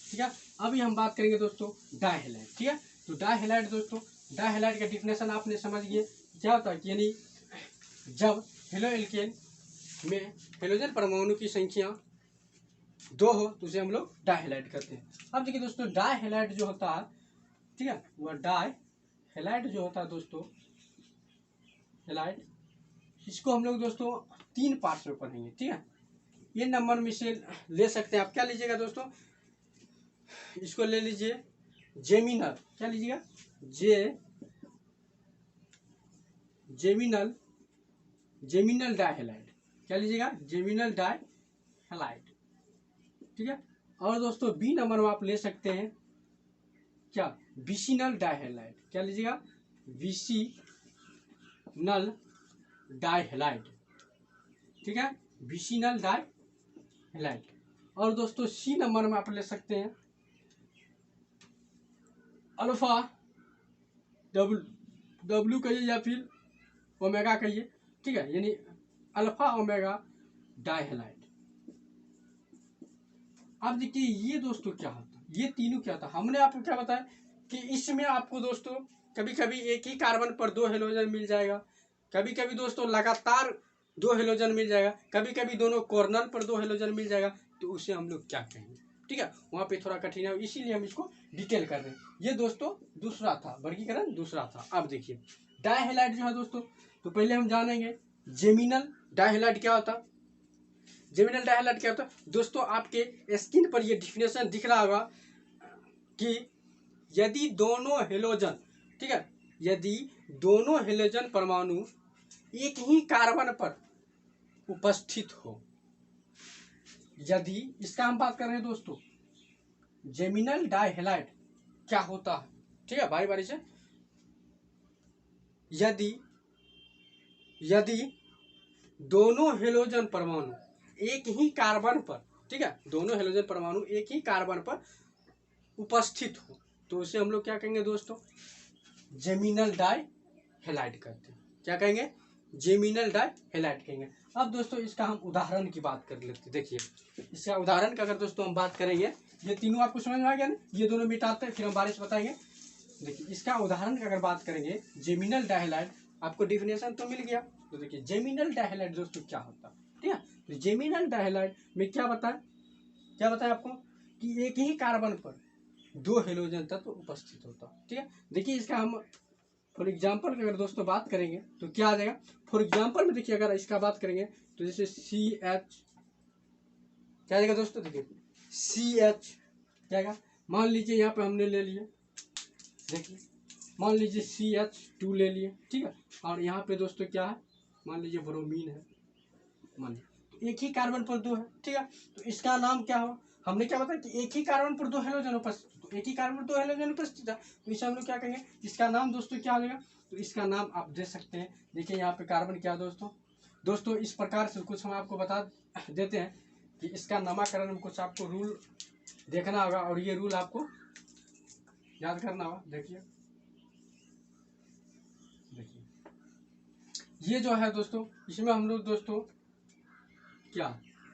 ठीक है। अभी हम बात करेंगे दोस्तों डाइहेलाइड, ठीक है। तो डाइहेलाइड दोस्तों, डाइहेलाइड का डिफिनेशन आपने समझ गए क्या होता है, यानी जब हेलो एल्केन में हेलोजन परमाणु की संख्या 2 हो तो उसे हम लोग डाइहेलाइड करते हैं। अब देखिए दोस्तों डाइहेलाइड जो होता है, ठीक है, वह डाइहेलाइड हैलाइड जो होता है दोस्तों, हैलाइड, इसको हम लोग दोस्तों 3 पार्ट्स में पढ़ेंगे, ठीक है। ये नंबर में से ले सकते हैं आप, क्या लीजिएगा दोस्तों, इसको ले लीजिए जेमिनल, क्या लीजिएगा, जेमिनल, जेमिनल डाइहैलाइड, क्या लीजिएगा, जेमिनल डाइहैलाइड, ठीक है। और दोस्तों बी नंबर में आप ले सकते हैं क्या, विसिनल डाइहैलाइड, क्या लीजिएगा, विसिनल डाइहैलाइड, ठीक है, विसिनल डाइहैलाइड। और दोस्तों सी नंबर में आप ले सकते हैं अल्फा, डब्ल्यू कहिए या फिर ओमेगा कहिए, ठीक है, यानी अल्फा ओमेगा डाइहैलाइड। अब देखिए ये दोस्तों क्या होता है, ये तीनों क्या था, हमने आपको क्या बताया कि इसमें आपको दोस्तों कभी कभी एक ही कार्बन पर 2 हेलोजन मिल जाएगा, कभी कभी दोस्तों लगातार 2 हेलोजन मिल जाएगा, कभी कभी दोनों कॉर्नर पर 2 हेलोजन मिल जाएगा, तो उसे हम लोग क्या कहेंगे, ठीक है। वहाँ पे थोड़ा कठिन है, इसीलिए हम इसको डिटेल कर रहे हैं। ये दोस्तों दूसरा था, वर्गीकरण दूसरा था। अब देखिए डाइहैलाइड जो है दोस्तों, तो पहले हम जानेंगे जेमिनल डाइहैलाइड क्या होता है। जेमिनल डाइहैलाइड क्या होता है दोस्तों, आपके स्क्रीन पर ये डिफिनेशन दिख रहा होगा कि यदि दोनों हेलोजन, ठीक है, यदि दोनों हेलोजन परमाणु एक ही कार्बन पर उपस्थित हो, यदि इसका हम बात कर रहे हैं दोस्तों, जेमिनल डाइहैलाइड क्या होता है, ठीक है, बारी बारी से, यदि दोनों हेलोजन परमाणु एक ही कार्बन पर, ठीक है, दोनों हेलोजन परमाणु एक ही कार्बन पर उपस्थित हो, तो उसे हम लोग क्या कहेंगे दोस्तों, जेमिनल डाइहैलाइड कहते हैं। क्या कहेंगे, जेमिनल डाइहैलाइड कहेंगे। अब दोस्तों इसका हम उदाहरण की बात कर लेते हैं। देखिए इसका उदाहरण का अगर दोस्तों हम बात करेंगे, ये तीनों आपको समझ में आ गया ना, ये दोनों मिटाते हैं फिर हम बारिश बताएंगे। देखिए इसका उदाहरण का अगर बात करेंगे, जेमिनल डाइहैलाइड, आपको डिफिनेशन तो मिल गया। तो देखिए जेमिनल डाइहैलाइड दोस्तों क्या होता है, ठीक है। तो जेमिनल डाइहैलाइड में क्या बताया आपको कि एक ही कार्बन पर 2 हेलोजन तत्व उपस्थित होता है, ठीक है। देखिए इसका हम फॉर एग्जाम्पल अगर दोस्तों बात करेंगे तो क्या आ जाएगा, फॉर एग्जाम्पल में देखिए अगर इसका बात करेंगे तो जैसे CH क्या आएगा दोस्तों, देखिए CH क्या आएगा, मान लीजिए यहाँ पे हमने ले लिए, देखिए मान लीजिए CH2 ले लिए, ठीक है, और यहाँ पे दोस्तों क्या है, मान लीजिए ब्रोमीन है, मान लीजिए तो एक ही कार्बन पर 2 है, ठीक है। तो इसका नाम क्या हो, हमने क्या बताया कि एक ही कार्बन पर 2 हेलोजन उपस्थित, तो एक ही कार्बन पर 2 हेलोजन उपस्थित है, तो इसे हम लोग क्या कहेंगे, इसका नाम दोस्तों क्या हो जाएगा, तो इसका नाम आप दे सकते हैं। देखिए यहाँ पे कार्बन क्या दोस्तों इस प्रकार से कुछ हम आपको बता देते हैं कि इसका नामकरण में कुछ आपको रूल देखना होगा, और ये रूल आपको याद करना होगा। देखिए ये जो है दोस्तों, इसमें हम लोग दोस्तों क्या,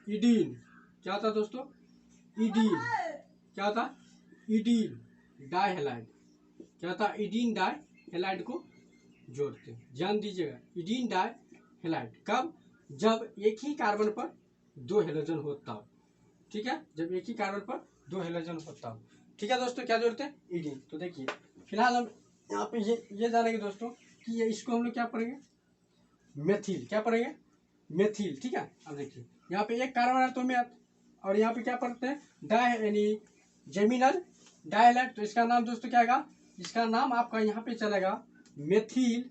इडीन क्या था दोस्तों, इडीन क्या था, इडीन डाइहैलाइड क्या था, इडीन डाइहैलाइड को जोड़ते हैं, ध्यान दीजिएगा, इडीन डाइहैलाइड कब, जब एक ही कार्बन पर 2 हेलोजन होता हो, ठीक है, जब एक ही कार्बन पर 2 हेलोजन होता हो, ठीक है दोस्तों, क्या जोड़ते हैं, इडीन। तो देखिए फिलहाल हम यहाँ पे ये जानेंगे दोस्तों कि ये इसको हम लोग क्या पढ़ेंगे, मेथिल, क्या पढ़ेंगे, मेथिल, ठीक है। अब देखिए यहाँ पे एक कार्बन है तो मैथ, और यहाँ पे क्या पढ़ते हैं, डाई यानी जेमिनल डाइहैलाइड, तो इसका नाम दोस्तों क्या आएगा, इसका नाम आपका यहाँ पे चलेगा मेथिल,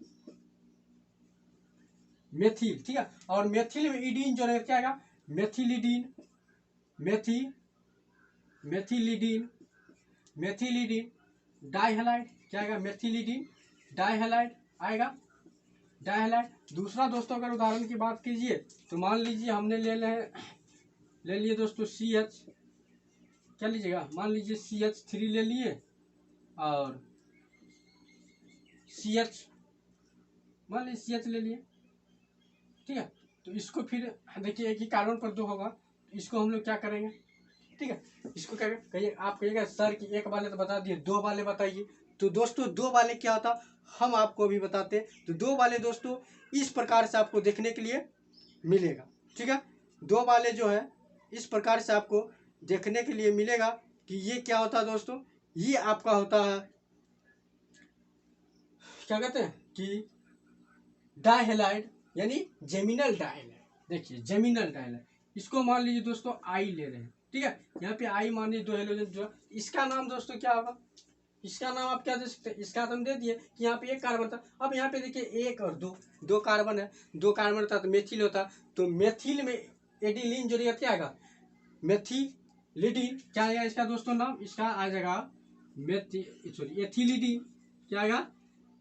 मेथिल, ठीक है। और मेथिल में ईडीन जो रहेगा क्या आएगा, मेथिलिडीन, मेथिलिडीन, मेथिलिडीन डाइहैलाइड क्या आएगा, मेथिलिडीन डाइहैलाइड आएगा, डाइहैलाइड। दूसरा दोस्तों अगर उदाहरण की बात कीजिए तो मान लीजिए हमने ले लिए दोस्तों CH, क्या लीजिएगा, मान लीजिए CH3 ले लिए और CH, मान लीजिए CH ले लिए, ठीक है। तो इसको फिर देखिए एक ही कार्बन पर 2 होगा, तो इसको हम लोग क्या करेंगे, ठीक है, इसको क्या कहिए, आप कहिएगा सर कि एक वाले तो बता दिए, 2 वाले बताइए। तो दोस्तों 2 वाले क्या होता हम आपको अभी बताते हैं। तो 2 वाले दोस्तों इस प्रकार से आपको देखने के लिए मिलेगा, ठीक है। 2 वाले जो है इस प्रकार से आपको देखने के लिए मिलेगा कि ये क्या होता है दोस्तों, ये आपका होता है क्या कहते हैं कि डायहैलाइड यानी जेमिनल डायहैलाइड। देखिए जेमिनल डायहैलाइड, इसको मान लीजिए दोस्तों आई ले रहे हैं, ठीक है। यहाँ पे आई मान लीजिए 2 हेलोजन जो, इसका नाम दोस्तों क्या होगा, इसका नाम आप क्या दे सकते हैं, इसका तो हम दे दिए कि यहाँ पे 1 कार्बन था। अब यहाँ पे देखिए 1 और 2 कार्बन है, 2 कार्बन था तो मेथिल होता, तो मेथिल में एडिलीन जोड़िएगा क्या आएगा, मेथिलिडीन। क्या आएगा इसका दोस्तों नाम, इसका आ जाएगा एथिलीडीन। क्या आएगा,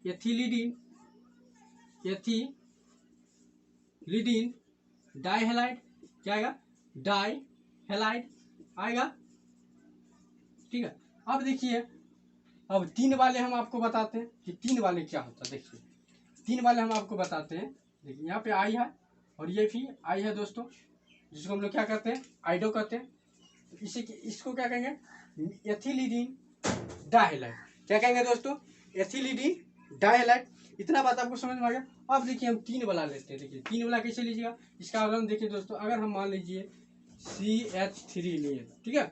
एथिलीडीन, एथिलीडीन डाइहैलाइड। क्या आएगा, डाइहैलाइड आएगा, ठीक है। अब देखिए, अब 3 वाले हम आपको बताते हैं कि 3 वाले क्या होता है। देखिए 3 वाले हम आपको बताते हैं। देखिए यहाँ पे आई है और ये भी आई है दोस्तों, जिसको हम लोग क्या कहते हैं, आइडो कहते हैं। इसको क्या कहेंगे, एथिलीडीन डाइहैलाइड। क्या कहेंगे दोस्तों, एथिलीडीन डाइहैलाइड। इतना बात आपको समझ में आ गया। अब देखिए हम 3 वाला लेते हैं। देखिए 3 वाला कैसे लीजिएगा, इसका उदाहरण देखिए दोस्तों, अगर हम मान लीजिए CH3 लिए, ठीक है,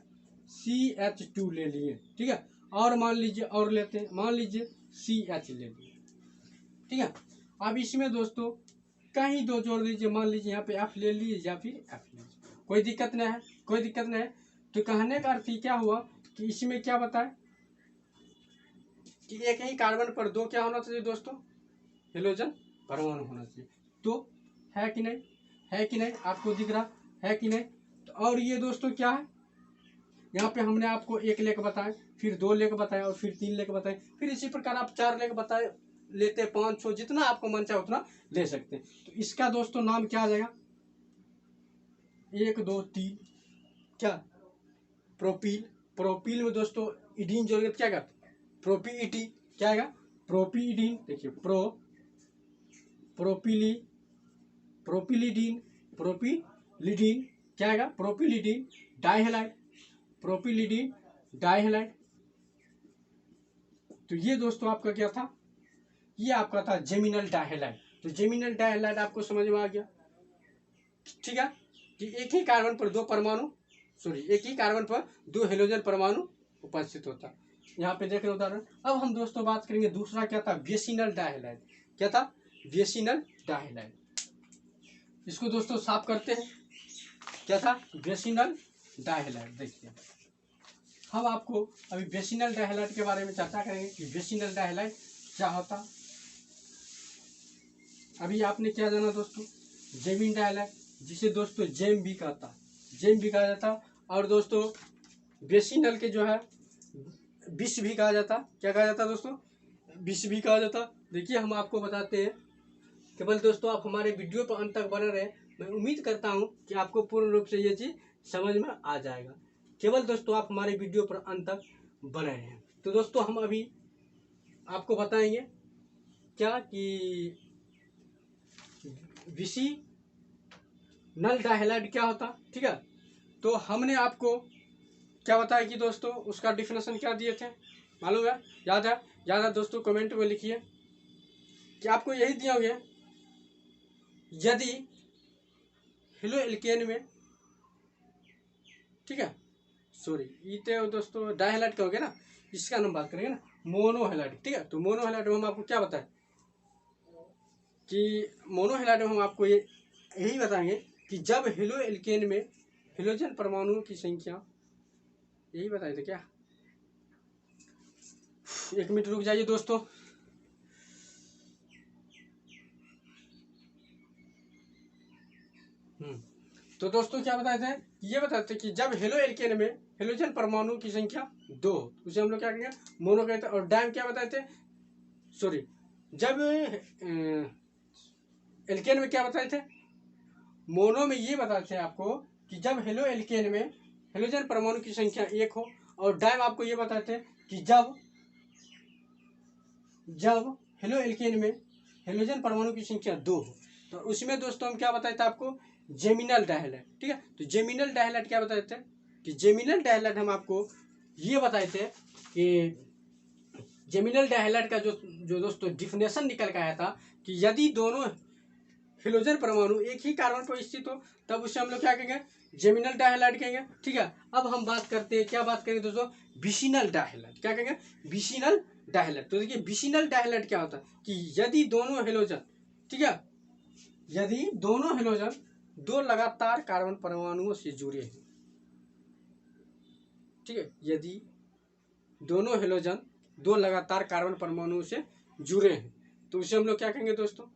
CH2 ले लिए, ठीक है, और मान लीजिए और लेते हैं, मान लीजिए CH ले लिए, ठीक है। अब इसमें दोस्तों कहीं 2 जोड़ दीजिए, मान लीजिए यहाँ पे F ले लीजिए या फिर F ले लीजिए, कोई दिक्कत नहीं है, कोई दिक्कत नहीं है। तो कहने का अर्थ क्या हुआ कि इसमें क्या बताए कि एक ही कार्बन पर 2 क्या होना चाहिए दोस्तों, हेलोजन परमाणु होना चाहिए। तो है कि नहीं, है कि नहीं, आपको दिख रहा है कि नहीं। तो और ये दोस्तों क्या है, यहाँ पे हमने आपको 1 लेकर बताया, फिर 2 लेकर बताया और फिर 3 लेकर बताया, फिर इसी प्रकार आप 4 लेकर बताए, लेते 5 6 जितना आपको मन चाहे उतना ले सकते हैं। तो इसका दोस्तों नाम क्या आ जाएगा, 1 2 3 क्या, प्रोपील। प्रोपील में दोस्तों इडीन जोड़ेंगे क्या करते, प्रोपीईटी। क्या आएगा, प्रोपीईडीन। देखिए प्रोपिलीडीन, प्रोपिलीडीन क्या आएगा, प्रोपिलीडीन डाइहैलाइड, प्रोपिलीडीन डाइहैलाइड। तो ये दोस्तों आपका क्या था, ये आपका था जेमिनल डाइहैलाइड। तो जेमिनल डाइहैलाइड आपको समझ में आ गया, ठीक है, कि एक ही कार्बन पर 2 परमाणु, एक ही कार्बन पर 2 हेलोजन परमाणु उपस्थित होता। यहाँ पे देख रहे उदाहरण। अब हम दोस्तों बात करेंगे दूसरा क्या था, बेसिनल डाइहैलाइड। क्या था, बेसिनल डाइहैलाइड। इसको दोस्तों साफ करते हैं। क्या था, बेसिनल डाइहैलाइड। देखिए हम आपको अभी बेसिनल डाइहैलाइड के बारे में चर्चा करेंगे कि बेसिनल डाइहैलाइड क्या होता। अभी आपने क्या जाना दोस्तों, जेमिन डाइहैलाइड, जिसे दोस्तों जेम भी कहता, जेम भी कहा जाता, और दोस्तों बेसिनल के जो है विष भी कहा जाता। क्या कहा जाता दोस्तों, विष भी कहा जाता। देखिए हम आपको बताते हैं, केवल दोस्तों आप हमारे वीडियो पर अंत तक बने रहे। मैं उम्मीद करता हूं कि आपको पूर्ण रूप से ये चीज समझ में आ जाएगा। केवल दोस्तों आप हमारे वीडियो पर अंत तक बने हैं। तो दोस्तों हम अभी आपको बताएंगे क्या कि विषी नल डाइहैलाइड क्या होता, ठीक है। तो हमने आपको क्या बताया कि दोस्तों उसका डिफिनेशन क्या दिए थे, मालूम है, याद है, याद है दोस्तों, कमेंट में लिखिए कि आपको यही दिया गया, यदि हेलो एल्केन में, ठीक है, ये दोस्तों डाइहैलाइड का हो गया ना, इसका हम बात करेंगे ना, मोनोहैलाइड, ठीक है। तो मोनोहैलाइड में हम आपको क्या बताएं कि मोनोहैलाइड में हम आपको यही बताएंगे कि जब हेलो एल्केन में हेलोजन परमाणुओं की संख्या, यही बताए थे क्या, 1 मिनट रुक जाइए दोस्तों। तो दोस्तों क्या बताए थे, ये बताए थे कि जब हेलो एल्केन में हेलोजन परमाणु की संख्या 2, उसे हम लोग क्या कहेंगे, मोनो कहते हैं। और डाइम क्या बताए थे, जब एल्केन में क्या बताए थे, मोनो में ये बताए थे आपको कि जब हेलो एल्केन में हेलोजन परमाणु की संख्या 1 हो, और डाइम आपको ये बताए थे कि जब हेलो एल्केन में हेलोजन परमाणु की संख्या 2 हो। तो उसमें दोस्तों हम क्या बताए थे आपको, जेमिनल डाइहैलाइड, ठीक है। तो जेमिनल डाइहैलाइड क्या बताए थे कि जेमिनल डाइहैलाइड हम आपको ये बताए थे कि जेमिनल डाइहैलाइड का जो दोस्तों डिफिनेशन निकल के आया था कि यदि दोनों हेलोजन परमाणु एक ही कार्बन पर स्थित हो, तब उसे हम लोग क्या कहेंगे, जेमिनल डाइहैलाइड कहेंगे, ठीक है। अब हम बात करते हैं, क्या बात करेंगे दोस्तों, विसिनल डाइहैलाइड। क्या कहेंगे, विसिनल डाइहैलाइड। तो देखिए विसिनल डाइहैलाइड क्या होता है कि यदि दोनों हेलोजन, ठीक है, यदि दोनों हेलोजन दो लगातार कार्बन परमाणुओं से जुड़े हैं, ठीक है, यदि दोनों हेलोजन दो लगातार कार्बन परमाणुओं से जुड़े हैं तो उसे हम लोग क्या कहेंगे दोस्तों,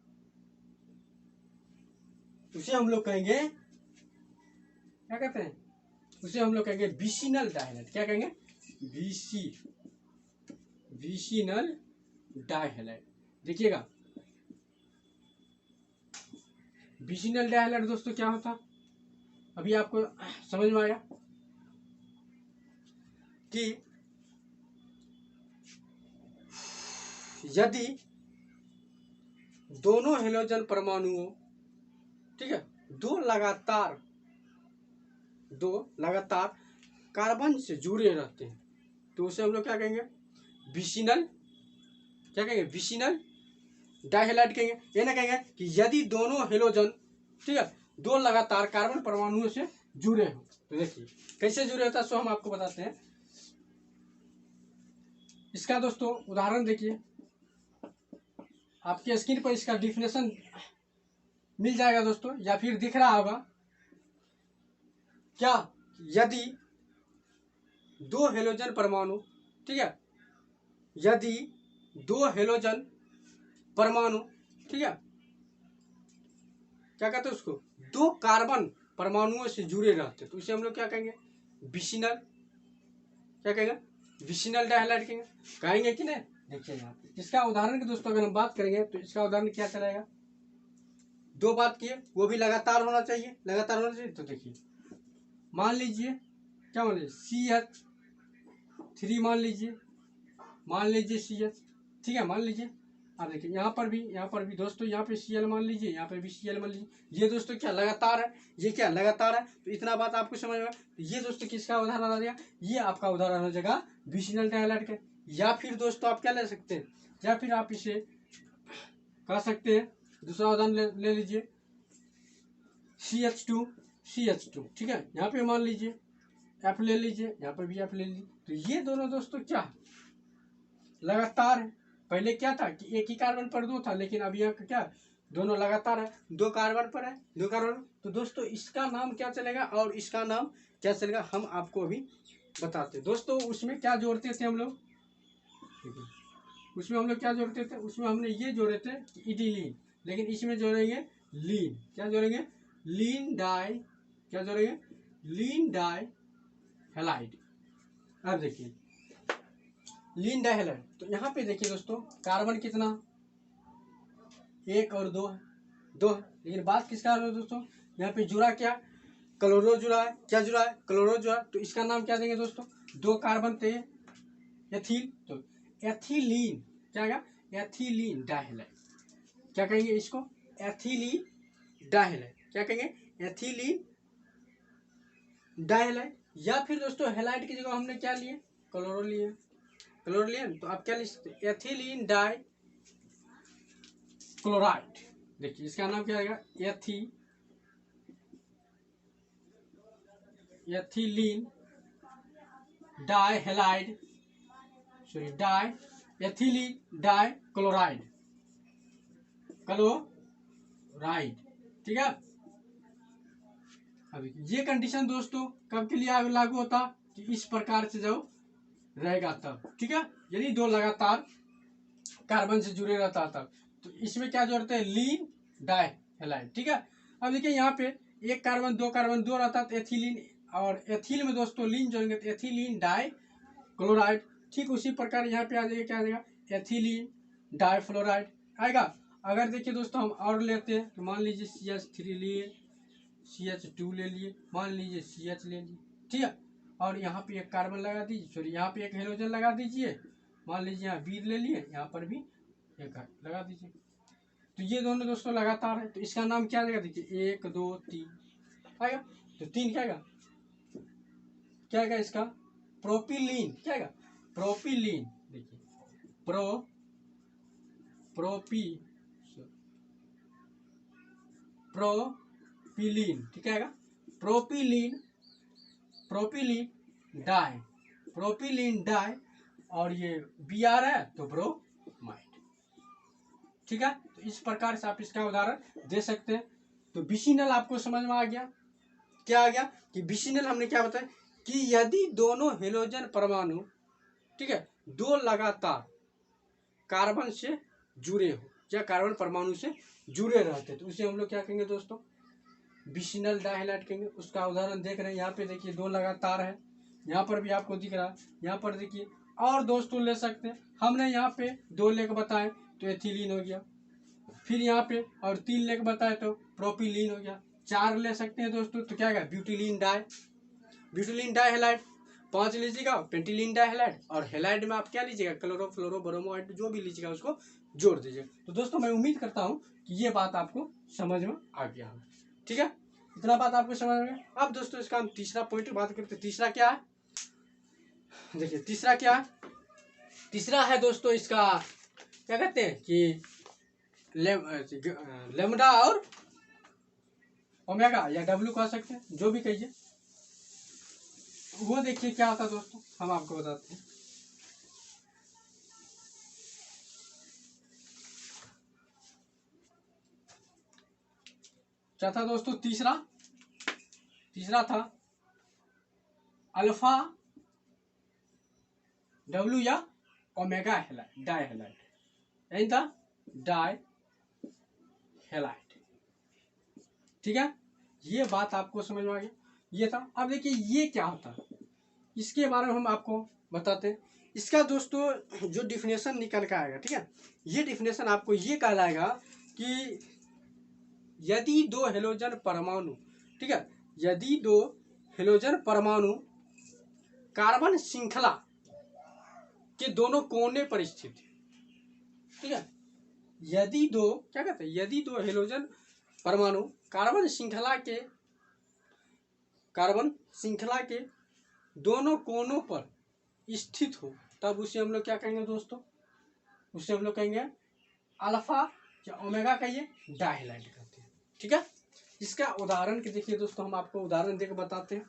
उसे हम लोग कहेंगे, क्या कहते हैं, उसे हम लोग कहेंगे विसिनल डाइहैलाइड। क्या कहेंगे, विसिनल डाइहैलाइड। देखिएगा विसिनल डाइहैलाइड दोस्तों क्या होता, अभी आपको समझ में आया कि यदि दोनों हेलोजन परमाणुओं, ठीक है, दो लगातार कार्बन से जुड़े रहते हैं तो उसे हम लोग क्या कहेंगे, विसिनल, क्या कहेंगे, विसिनल डाइहैलाइड कहेंगे। ये ना कहेंगे कि यदि दोनों हेलोजन, ठीक है, दो लगातार कार्बन परमाणुओं से जुड़े हो। तो देखिए कैसे जुड़े होता है सो हम आपको बताते हैं। इसका दोस्तों उदाहरण देखिए, आपके स्क्रीन पर इसका डिफिनेशन मिल जाएगा दोस्तों, या फिर दिख रहा होगा। क्या, यदि दो हेलोजन परमाणु, ठीक है, यदि दो हेलोजन परमाणु, ठीक है, क्या कहते हैं उसको, दो कार्बन परमाणुओं से जुड़े रहते तो इसे हम लोग क्या कहेंगे, विसिनल, क्या कहेंगे, विसिनल डाइहैलाइड कहेंगे। कहेंगे कि नहीं, देखिए यहाँ पे इसका उदाहरण की दोस्तों अगर हम बात करेंगे तो इसका उदाहरण क्या चलेगा, दो बात किए, वो भी लगातार होना चाहिए, लगातार होना चाहिए। तो देखिए मान लीजिए, क्या मान लीजिए CH3 मान लीजिए CH, ठीक है, मान लीजिए। अब देखिए यहाँ पर भी दोस्तों, यहाँ पे Cl मान लीजिए, यहाँ पे भी Cl मान लीजिए। ये दोस्तों क्या लगातार है, ये क्या लगातार है। तो इतना बात आपको समझ में, तो ये दोस्तों किसका उदाहरण आ जाएगा, ये आपका उदाहरण हो जाएगा विसिनल डाइहैलाइड का। या फिर दोस्तों आप क्या ले सकते हैं, या फिर आप इसे कह सकते हैं, दूसरा उदाहरण ले लीजिए CH2, ठीक है, यहाँ पे मान लीजिए F ले लीजिए, यहाँ पर भी F ले लीजिए। तो ये दोनों दोस्तों क्या लगातार है। पहले क्या था कि एक ही कार्बन पर दो था, लेकिन अब यहाँ क्या दोनों लगातार है, दो कार्बन पर है, दो कार्बन। तो दोस्तों इसका नाम क्या चलेगा और इसका नाम क्या चलेगा हम आपको अभी बताते हैं। दोस्तों उसमें क्या जोड़ते थे हम लोग, उसमें हम लोग क्या जोड़ते थे, उसमें हमने ये जोड़े थे इथिलीन, लेकिन इसमें जोड़ेंगे लीन। क्या जोड़ेंगे, लीन डाई, क्या जोड़ेंगे, लीन डाई हैलाइड। अब देखिए लीन डाइहैलाइड, तो यहाँ पे देखिए दोस्तों कार्बन कितना, एक और दो है, लेकिन बात किसका है दोस्तों, यहाँ पे जुड़ा क्या, क्लोरो जुड़ा है, क्या जुड़ा है, क्लोरो जुड़ा है। तो इसका नाम क्या देंगे दोस्तों, दो कार्बन थे एथिल, तो एथिलीन, क्या आएगा, एथिलीन डाइहैलाइड। क्या कहेंगे इसको, एथिलीन डाइहैलाइड। क्या कहेंगे, एथिलीन डाइहैलाइड। या फिर दोस्तों हैलाइड की जगह हमने क्या लिए, क्लोरो लिए, तो आप क्या लिख सकते हैं, एथिलीन डाई क्लोराइड। देखिए इसका नाम क्या आएगा, ethylene dihalide, sorry di, ethylene dichloride, ठीक है। अब ये कंडीशन दोस्तों कब के लिए लागू होता, कि इस प्रकार से जो रहेगा तब, ठीक है, यदि दो लगातार कार्बन से जुड़े रहता तब। तो इसमें क्या जोड़ते हैं, लीन डाई हैलाइड, ठीक है। अब देखिए यहाँ पे एक कार्बन दो रहता तो एथिलीन, और एथिल में दोस्तों लीन जोड़ेंगे तो एथिलीन डाई क्लोराइड। ठीक उसी प्रकार यहाँ पे आ जाएगा, क्या आ जाएगा, एथिलीन डाई फ्लोराइड आएगा। अगर देखिए दोस्तों हम और लेते हैं तो मान लीजिए CH3 लिए, CH2 ले लिए, मान लीजिए CH ले लिए, ठीक है, और यहाँ पे एक कार्बन लगा दीजिए, सॉरी यहाँ पे एक हेलोजन लगा दीजिए, मान लीजिए यहाँ B ले लिए, यहाँ पर भी एक लगा दीजिए। तो ये दोनों दोस्तों लगातार है, तो इसका नाम क्या आएगा, देखिए 1 2 3 आएगा। तो 3 क्या आएगा, क्या आएगा इसका, प्रोपिलीन, क्या आएगा, प्रोपिलीन। देखिए प्रोपिलीन, ठीक है, प्रोपिलीन डाई और ये Br है तो ब्रोमाइड। ठीक है, तो इस प्रकार से आप इसका उदाहरण दे सकते हैं। तो विसिनल आपको समझ में आ गया। क्या आ गया कि विसिनल हमने क्या बताया कि यदि दोनों हेलोजन परमाणु, ठीक है, दो लगातार कार्बन से जुड़े हो या कार्बन परमाणु से जुड़े रहते तो उसे हम लोग क्या कहेंगे दोस्तों, विसिनल डाइहैलाइड कहेंगे। उसका उदाहरण देख रहे हैं, यहाँ पे देखिए दो लगातार है, यहाँ पर भी आपको दिख रहा है, यहाँ पर देखिए। और दोस्तों ले सकते हैं, हमने यहाँ पे 2 लेख बताए तो एथिलीन हो गया, फिर यहाँ पे और 3 लेख बताए तो प्रोपिलीन हो गया, 4 ले सकते हैं दोस्तों तो क्या है ब्यूटिलीन डाइहैलाइड, 5 लीजिएगा पेंटिलीन डाइहैलाइड, और हैलाइड में आप क्या लीजिएगा क्लोरो फ्लोरो ब्रोमोइड जो भी लीजिएगा उसको जोड़ दीजिएगा। तो दोस्तों मैं उम्मीद करता हूँ कि ये बात आपको समझ में आ गया होगा। ठीक है, इतना बात आपको समझ में। अब दोस्तों इसका हम तीसरा पॉइंट बात करते हैं। तीसरा क्या है, देखिए तीसरा क्या है, तीसरा है दोस्तों इसका क्या कहते हैं कि लेमडा और ओमेगा या डब्ल्यू कह सकते हैं, जो भी कहिए। वो देखिए क्या होता है दोस्तों, हम आपको बताते हैं। क्या था दोस्तों, तीसरा था अल्फा डब्ल्यू या ओमेगा डाइहैलाइड, यही था डाइहैलाइड। ठीक है, ये बात आपको समझ में आ गया, ये था। अब देखिए ये क्या होता है, इसके बारे में हम आपको बताते हैं। इसका दोस्तों जो डिफिनेशन निकल के आएगा, ठीक है, ये डिफिनेशन आपको ये कहलाएगा कि यदि 2 हेलोजन परमाणु, ठीक है, यदि 2 हेलोजन परमाणु कार्बन श्रृंखला के दोनों कोने पर स्थित, ठीक है, यदि 2 क्या कहते हैं, यदि 2 हेलोजन परमाणु कार्बन श्रृंखला के दोनों कोनों पर स्थित हो, तब उसे हम लोग क्या कहेंगे दोस्तों, उसे हम लोग कहेंगे अल्फा या ओमेगा कहिए डाइहैलाइड कहते हैं। ठीक है, इसका उदाहरण के देखिए दोस्तों, हम आपको उदाहरण देकर बताते हैं।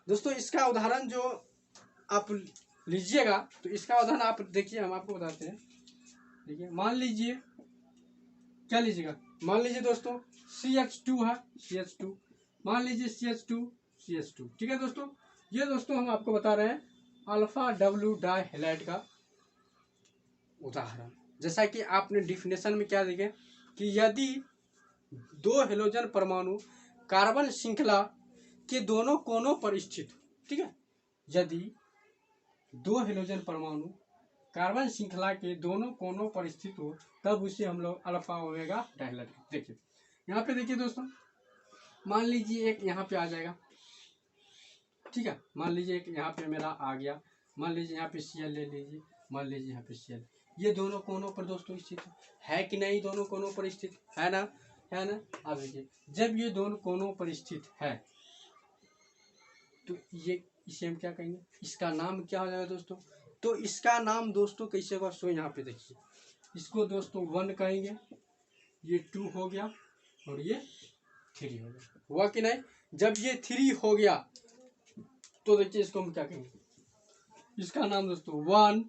दोस्तों इसका उदाहरण जो आप लीजिएगा तो इसका उदाहरण आप देखिए, हम आपको बताते हैं। देखिए मान लीजिए क्या लीजिएगा, मान लीजिए दोस्तों CH2 है, CH2 मान लीजिए CH2 ठीक है दोस्तों। ये दोस्तों हम आपको बता रहे हैं अल्फा डब्ल्यू डाइहैलाइड का उदाहरण। जैसा कि आपने डिफिनेशन में क्या देखे कि यदि 2 हेलोजन परमाणु कार्बन श्रृंखला के दोनों कोनों पर स्थित, ठीक है, यदि 2 हेलोजन परमाणु कार्बन श्रृंखला के दोनों कोनों पर स्थित हो, तब उसे हम लोग अल्फा ओमेगा डाइहैलाइड। देखिए यहाँ पे देखिए दोस्तों, मान लीजिए एक यहाँ पे आ जाएगा, ठीक है, मान लीजिए एक यहाँ पे मेरा आ गया, मान लीजिए यहाँ पे Cl ले लीजिए, मान लीजिए यहाँ पे Cl, ये दोनों कोनों पर दोस्तों स्थित है कि नहीं, दोनों कोनों पर स्थित है ना, है ना। अब देखिए जब ये दोनों कोनों पर स्थित है तो ये इसे हम क्या कहेंगे, इसका नाम क्या हो जाएगा दोस्तों, तो इसका नाम दोस्तों कैसे होगा, सो यहाँ पे देखिए, इसको दोस्तों 1 कहेंगे, ये 2 हो गया और ये 3 हो गया, हुआ कि नहीं। जब ये 3 हो गया तो देखिए इसको हम क्या कहेंगे, इसका नाम दोस्तों 1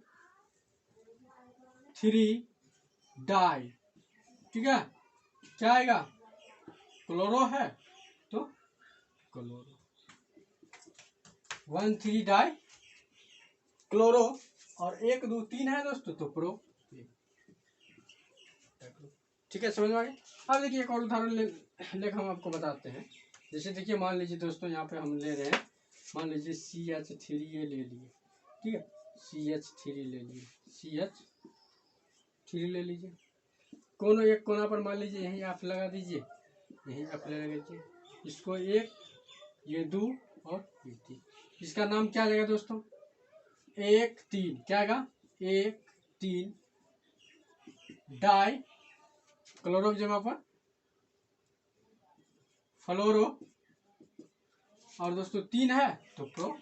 3 डाई, ठीक है, क्या आएगा, क्लोरो है तो क्लोरो, 1 3 डाई क्लोरो, और 1 2 3 है दोस्तों तो प्रो। ठीक है, समझ में आ गया। अब देखिए एक और उदाहरण लेकर हम आपको बताते हैं। जैसे देखिए मान लीजिए दोस्तों यहाँ पे हम ले रहे हैं, मान लीजिए CH3 ये ले लिए, ठीक है, CH3 ले लिए, CH3 ले लीजिए, कोनो एक कोना पर मान लीजिए यहीं आप लगा दीजिए, यहीं आप लगा दीजिए, इसको 1 ये 2 और ये 3, इसका नाम क्या आएगा दोस्तों, 1 3 क्या आएगा, 1 3 डाई क्लोरो जमा पर फ्लोरो, और दोस्तों 3 है तो प्रो।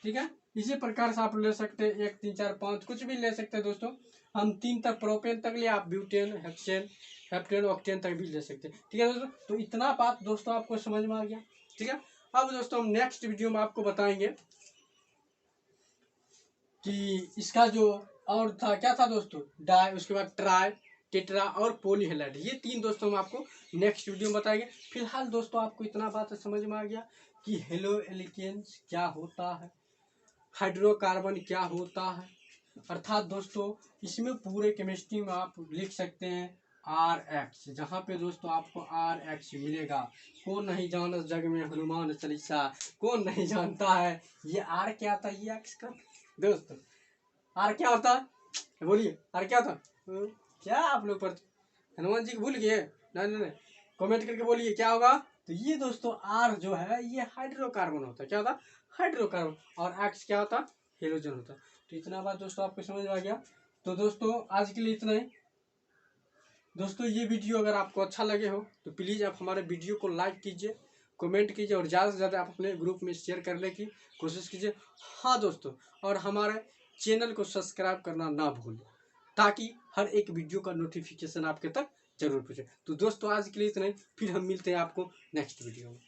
ठीक है, इसी प्रकार से आप ले सकते हैं 1 3 4 5 कुछ भी ले सकते हैं दोस्तों। हम 3 तक प्रोपेन तक लिए, आप ब्यूटेन हेक्सेन हेप्टेन ऑक्टेन तक भी ले सकते हैं। ठीक है दोस्तों, तो इतना बात दोस्तों आपको समझ में आ गया। ठीक है, अब दोस्तों हम नेक्स्ट वीडियो में आपको बताएंगे कि इसका जो और था क्या था दोस्तों, डाई, उसके बाद ट्राई, टेट्रा और पॉलीहेलाइड, ये 3 दोस्तों हम आपको नेक्स्ट वीडियो में बताएंगे। फिलहाल दोस्तों आपको इतना बात समझ में आ गया कि हेलो एल्केन्स क्या होता है, हाइड्रोकार्बन क्या होता है, अर्थात दोस्तों इसमें पूरे केमिस्ट्री में आप लिख सकते हैं RX, जहाँ पे दोस्तों आपको RX मिलेगा। कौन नहीं जाना जग में हनुमान चालीसा, कौन नहीं जानता है ये R क्या था, ये X का दोस्तों। R क्या होता है, बोलिए R क्या था? क्या आप लोग पर हनुमान जी को भूल गए? नहीं नहीं, कमेंट करके बोलिए क्या होगा। तो ये दोस्तों R जो है ये हाइड्रोकार्बन होता है। क्या होता? हाइड्रोकार्बन। और X क्या होता? हेलोजन होता। तो इतना बात दोस्तों आपको समझ आ गया। तो दोस्तों आज के लिए इतना ही। दोस्तों ये वीडियो अगर आपको अच्छा लगे हो तो प्लीज़ आप हमारे वीडियो को लाइक कीजिए, कमेंट कीजिए और ज़्यादा से ज़्यादा आप अपने ग्रुप में शेयर करने की कोशिश कीजिए। हाँ दोस्तों, और हमारे चैनल को सब्सक्राइब करना ना भूलें, ताकि हर एक वीडियो का नोटिफिकेशन आपके तक जरूर पहुँचे। तो दोस्तों आज के लिए इतना ही, फिर हम मिलते हैं आपको नेक्स्ट वीडियो में।